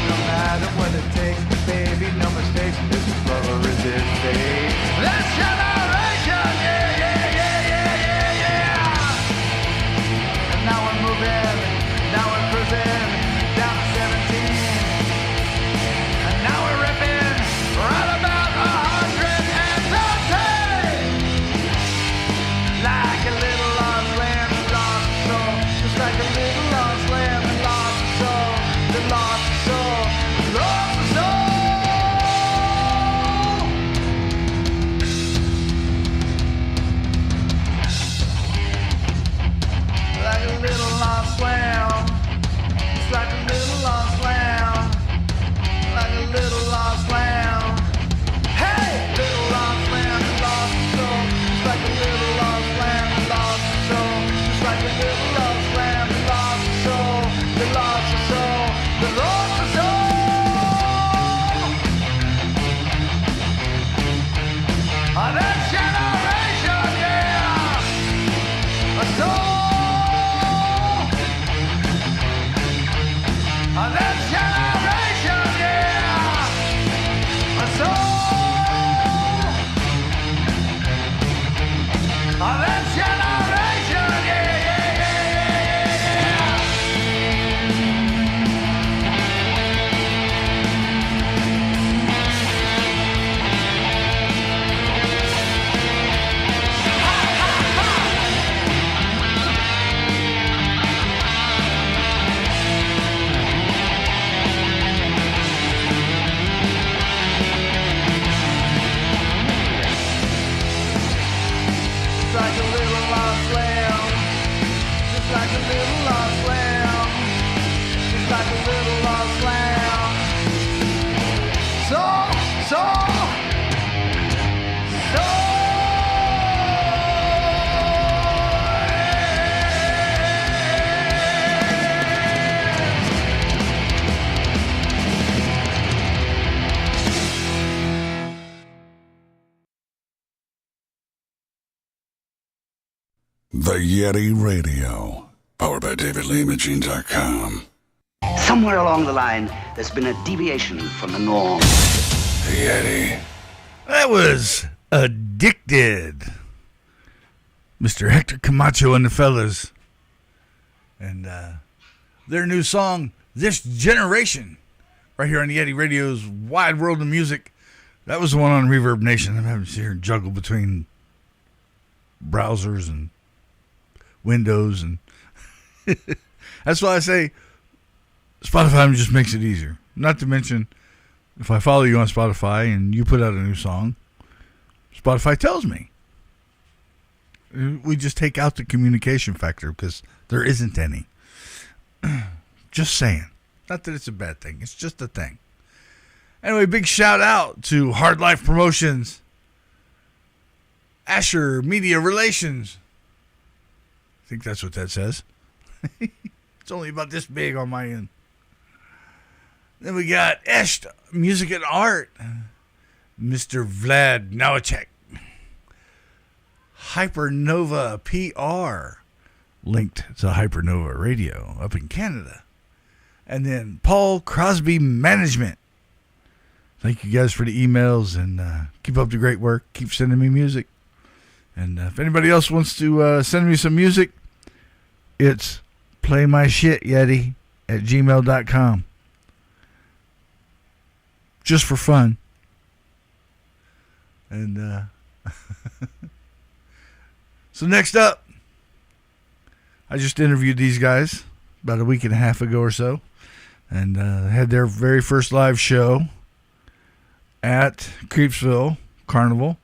No matter what it takes, baby, no mistakes. This is love or is it fate? That generation, yeah. And now we're moving, now we're cruising down to 17. And now we're ripping right about 130. Like a little lost lamb that lost its soul. Just like a little lost lamb that lost its soul. That lost its soul. That lost its soul. Like a little lost lamb. Just like a little lost lamb. Like a little lost lamb. Hey, little lost lamb that lost its soul. Just like a little lost lamb that lost its soul. Just like a little lost lamb that lost its soul. That lost its soul. That lost its soul. That generation, yeah. A soul. That generation, yeah. A soul. That generation, Just like a little lost lamb. Just like a little lost lamb. Just like a little lost lamb. So. The Yeti Radio, powered by DavidLeeImaging.com. Somewhere along the line, there's been a deviation from the norm. The Yeti. That was Addicted. Mr. Hector Camacho and the fellas. And their new song, This Generation, right here on the Yeti Radio's Wide World of Music. That was the one on Reverb Nation. I'm having to sit here and juggle between browsers and Windows, and that's why I say Spotify just makes it easier. Not to mention, if I follow you on Spotify and you put out a new song, Spotify tells me. We just take out the communication factor because there isn't any. Just saying. Not that it's a bad thing. It's just a thing. Anyway, big shout out to Hard Life Promotions, Asher Media Relations. I think that's what that says. It's only about this big on my end. Then we got Esht Music and Art, Mr. Vlad Nowacek, Hypernova PR, linked to Hypernova Radio up in Canada. And then Paul Crosby Management. Thank you guys for the emails, and keep up the great work. Keep sending me music. And if anybody else wants to send me some music, it's playmyshityeti@gmail.com. Just for fun. And so next up, I just interviewed these guys about a week and a half ago or so, and had their very first live show at Creepsville Carnival,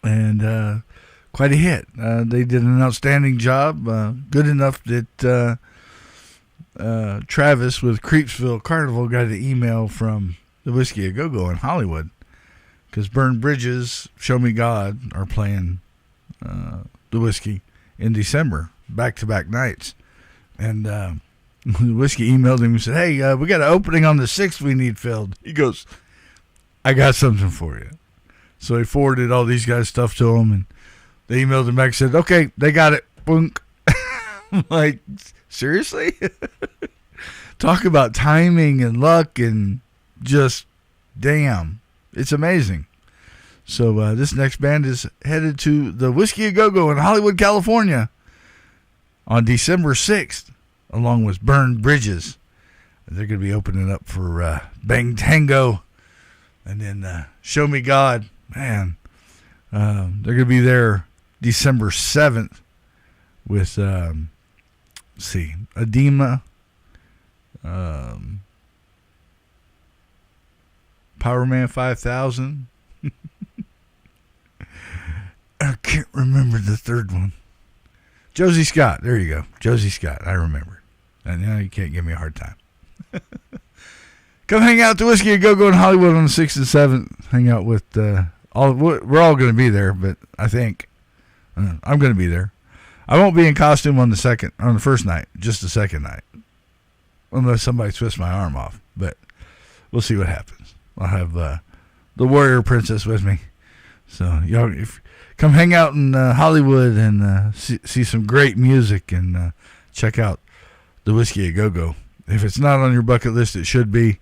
and quite a hit. They did an outstanding job, good enough that Travis with Creepsville Carnival got an email from the Whiskey A Go-Go in Hollywood, because Burn Bridges, Show Me God are playing the Whiskey in December, back-to-back nights. And the Whiskey emailed him and said, hey, we got an opening on the 6th we need filled. He goes, I got something for you. So he forwarded all these guys' stuff to him, and they emailed him back and said, okay, they got it. Boink. I'm like, seriously? Talk about timing and luck and just, damn, it's amazing. So this next band is headed to the Whiskey A Go-Go in Hollywood, California on December 6th, along with Burn Bridges. They're going to be opening up for Bang Tango, and then Show Me God. Man, they're going to be there December 7th with, let's see, Edema, Power Man 5000. I can't remember the third one. Josie Scott. There you go. Josie Scott. I remember. And now you can't give me a hard time. Come hang out at the Whiskey A Go-Go in Hollywood on the 6th and 7th. Hang out with we're all going to be there, but I think I'm going to be there. I won't be in costume on the first night, just the second night, unless somebody twists my arm off. But we'll see what happens. I'll have the Warrior Princess with me. So y'all, come hang out in Hollywood and see some great music, and check out the Whiskey A Go-Go. If it's not on your bucket list, it should be.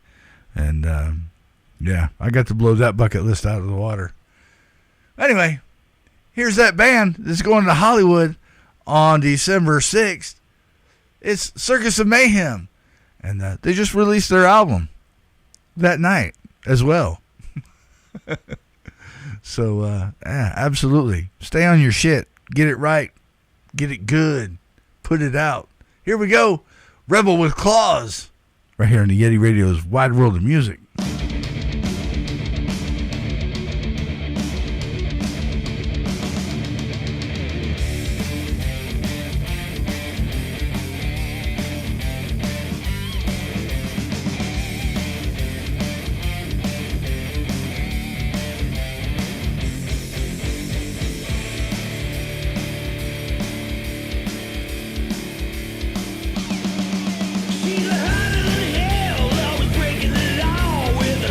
And yeah, I got to blow that bucket list out of the water. Anyway, here's that band that's going to Hollywood on December 6th. It's Circus of Mayhem. And they just released their album that night as well. So, yeah, absolutely. Stay on your shit. Get it right. Get it good. Put it out. Here we go. Rebel with Claws. Right here on the Yeti Radio's Wide World of Music. She's a hotter than hell, always breaking the law with a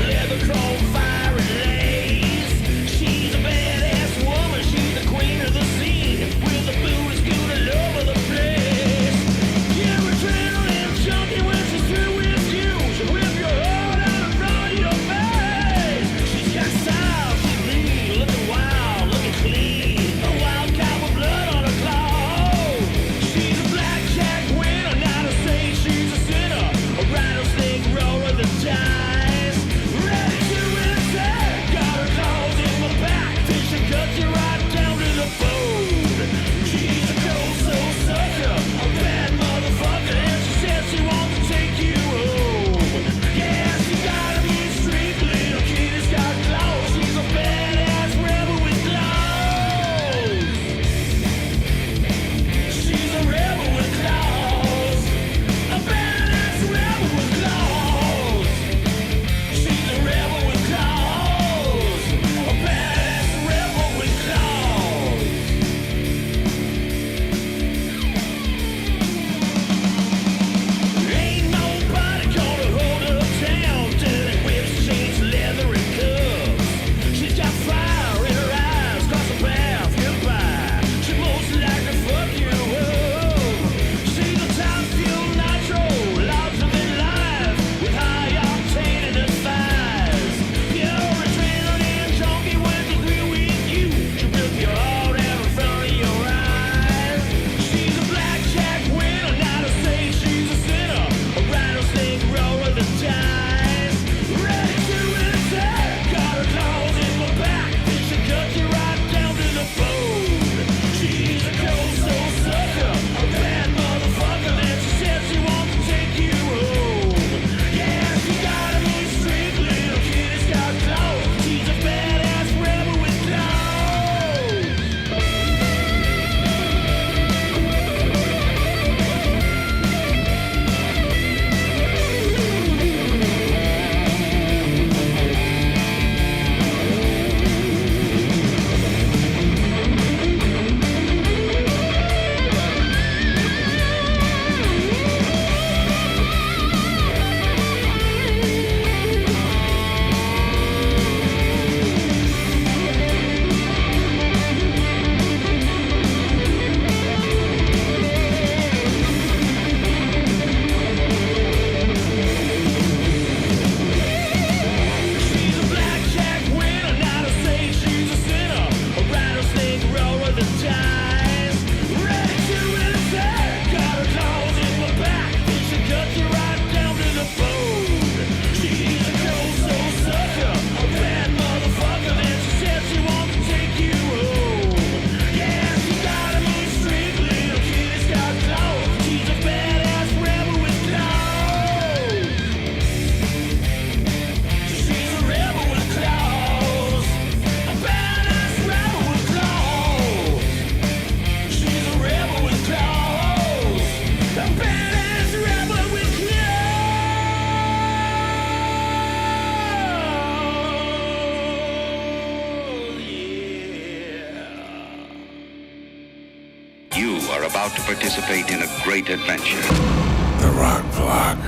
are about to participate in a great adventure. The Rock Block.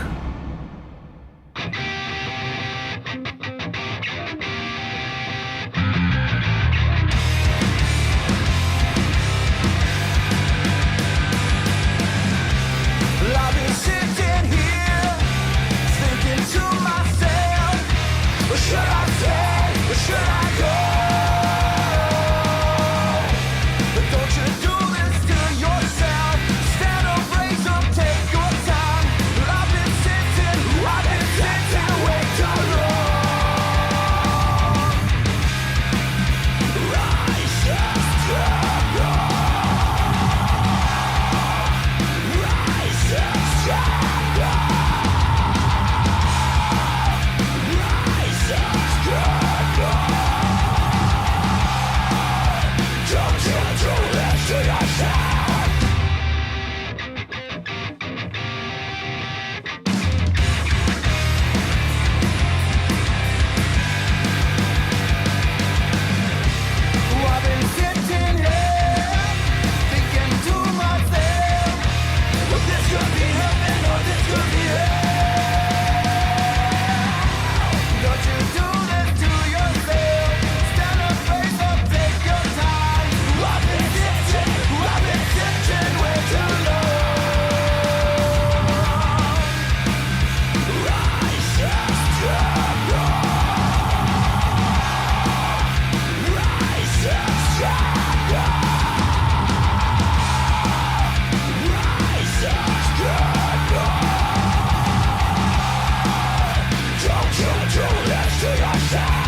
I've been sitting here thinking to myself, should I stay or should I go? But don't you do this to yourself. Stand up, raise up, take your time. I've been sitting way too long. Rise up, struggle. Rise up, struggle. Rise up, struggle. Don't you do this to yourself. I've been sitting here thinking to myself, well, this could be heaven or this could be hell. Don't you do this to yourself. Stand up, face up, take your time. I've been sitting way too long. Rise up, struggle. Rise up, struggle. Rise up, struggle. Don't you do this to yourself.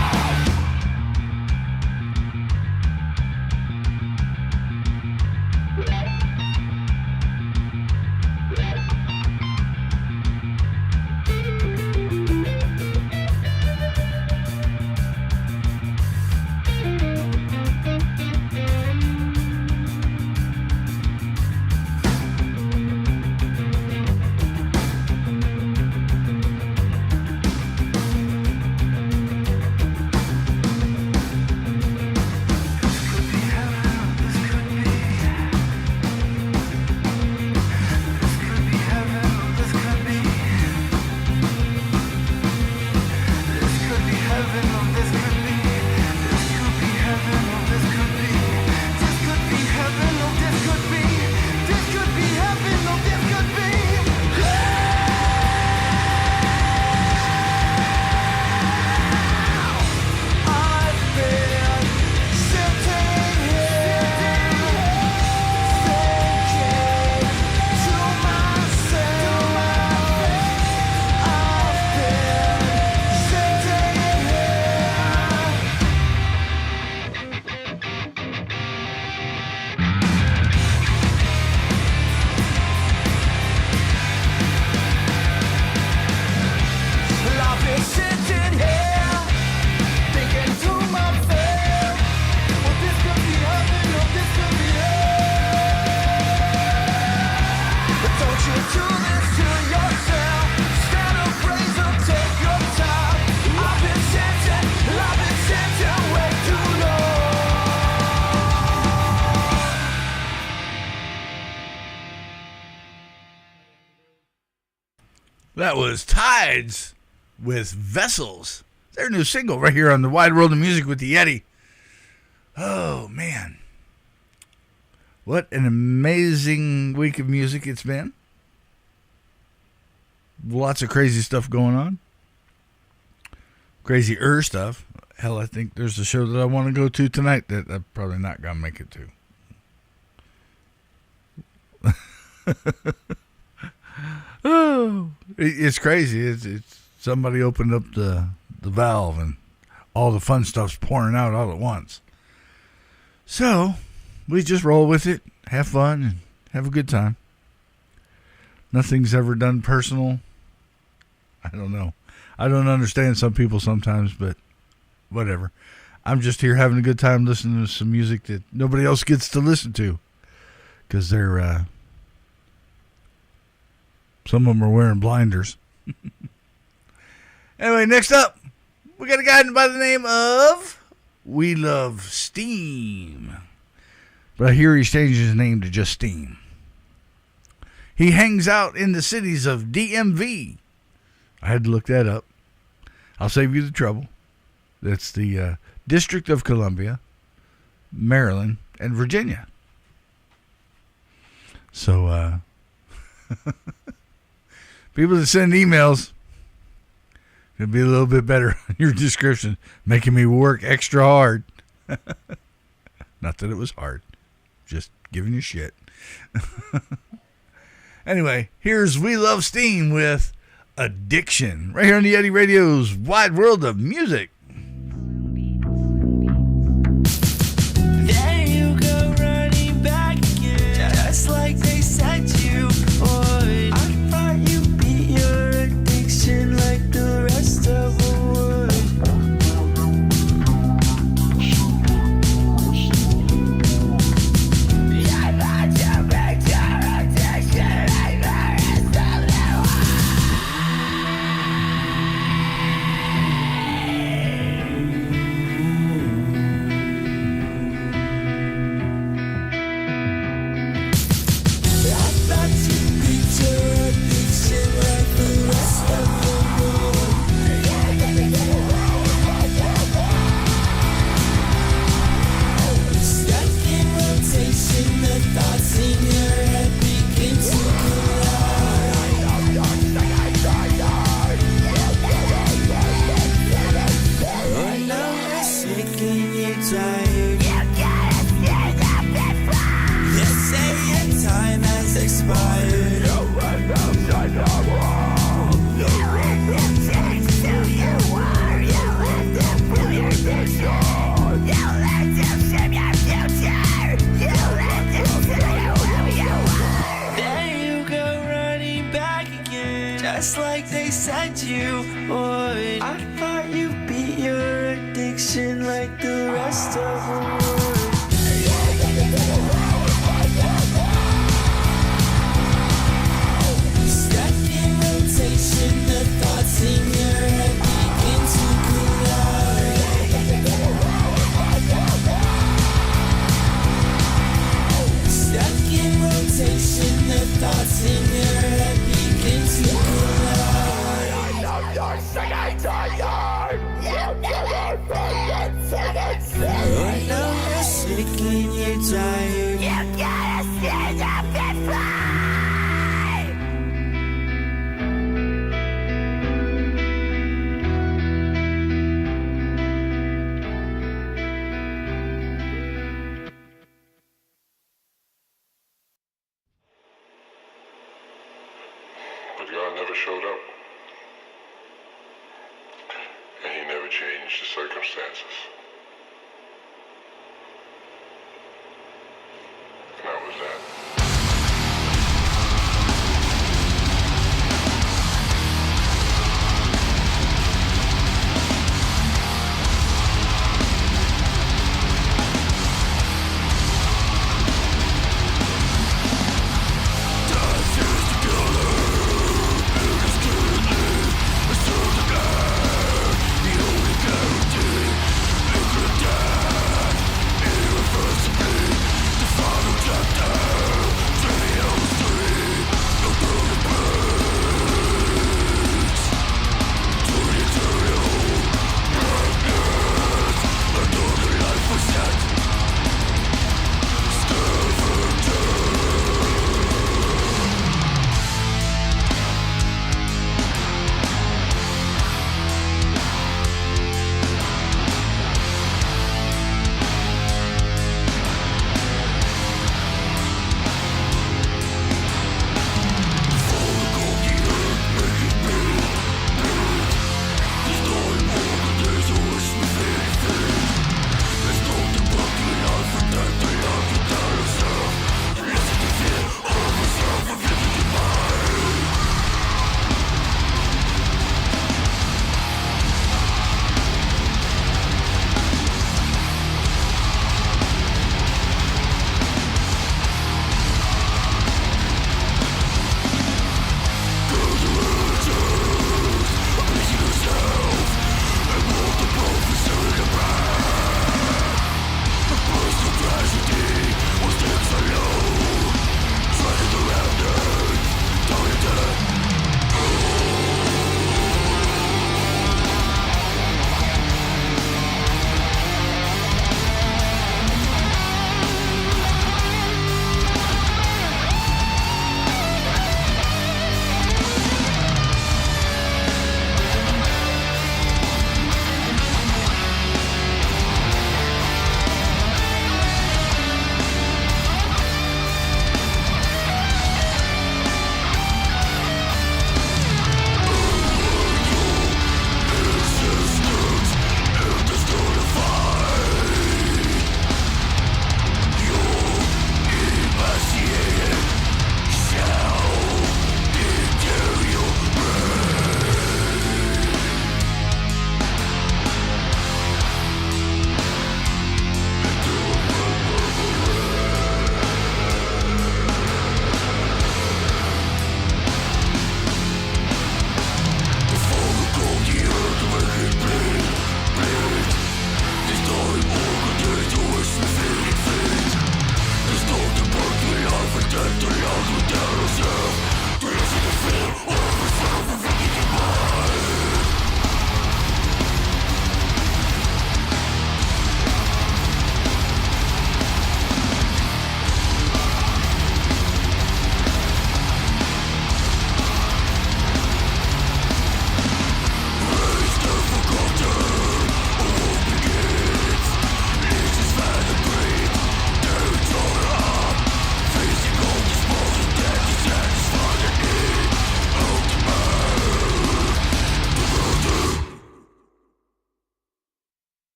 I've been sitting here thinking to myself, well, this could be heaven or this could be hell. But don't you do this to yourself. Stand up, raise up, take your time. I've been sitting way too long. That was Tides with Vessels. Their new single right here on the Wide World of Music with the Yeti. Oh, man. What an amazing week of music it's been. Lots of crazy stuff going on. Crazy stuff. Hell, I think there's a show that I want to go to tonight that I'm probably not going to make it to. Oh, it's crazy. It's somebody opened up the valve and all the fun stuff's pouring out all at once. So we just roll with it, have fun, and have a good time. Nothing's ever done personal. I don't know. I don't understand some people sometimes, but whatever. I'm just here having a good time listening to some music that nobody else gets to listen to because they're some of them are wearing blinders. Anyway, next up, we got a guy by the name of We Love Steam. But I hear he's changed his name to just Steam. He hangs out in the cities of DMV. I had to look that up. I'll save you the trouble. That's the District of Columbia, Maryland, and Virginia. So, people that send emails, it'll be a little bit better on your description, making me work extra hard. Not that it was hard, just giving you shit. Anyway, here's We Love Steam with Addiction, right here on the Yeti Radio's Wide World of Music. There you go, running back again, just like they said you would. I thought you beat your addiction like the rest of them would. I thought you beat your addiction like the rest of them just like they said you would. I thought you beat your addiction like the rest of them would. Stuck in rotation, the thoughts in your head begin to collide. Stuck in rotation, the thoughts in your head begin to collide. I know you're sick and you're tired. You gotta stand up and fly. But God never showed up. And he never changed the circumstances. And that was that. The only guarantee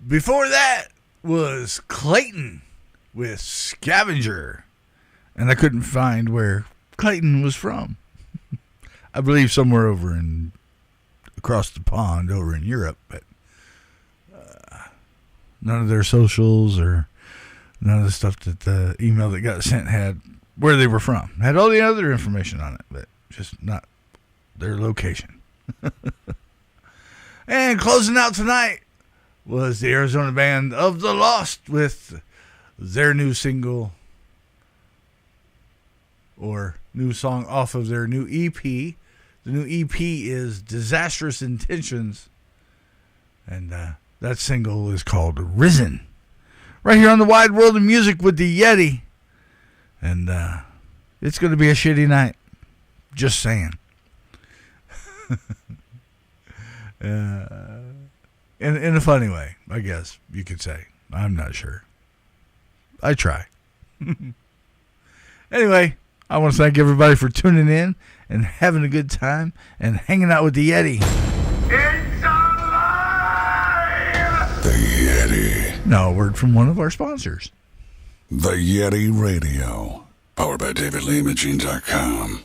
Before that was Clayton with Scavenger. And I couldn't find where Clayton was from. I believe somewhere over in across the pond over in Europe, but none of their socials or none of the stuff that the email that got sent had where they were from. Had all the other information on it, but just not their location. And closing out tonight was the Arizona band of The Lost with their new single or new song off of their new EP. The new EP is Disastrous Intentions, and that single is called Risen. Right here on the Wide World of Music with the Yeti. And it's going to be a shitty night. Just saying. In a funny way, I guess you could say. I'm not sure. I try. Anyway, I want to thank everybody for tuning in and having a good time and hanging out with the Yeti. The Yeti. Now, a word from one of our sponsors. The Yeti Radio. Powered by DavidLeeImaging.com.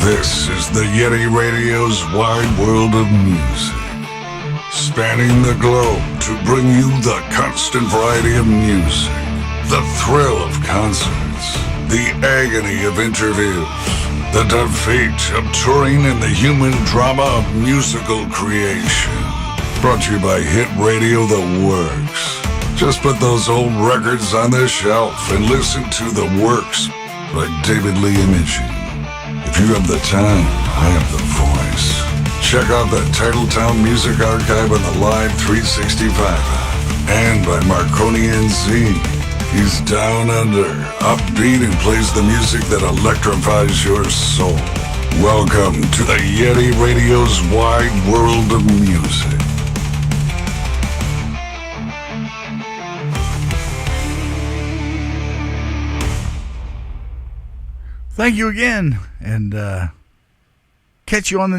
This is the Yeti Radio's wide world of music, spanning the globe to bring you the constant variety of music, the thrill of concerts, the agony of interviews, the defeat of touring, and the human drama of musical creation. Brought to you by hit radio that works. Just put those old records on the shelf and listen to the works by David Lee Imaging. If you have the time, I have the voice. Check out the Titletown Music Archive on the Live 365 app. And by Marconi NZ. He's down under, upbeat, and plays the music that electrifies your soul. Welcome to the Yeti Radio's wide world of music. Thank you again, and catch you on the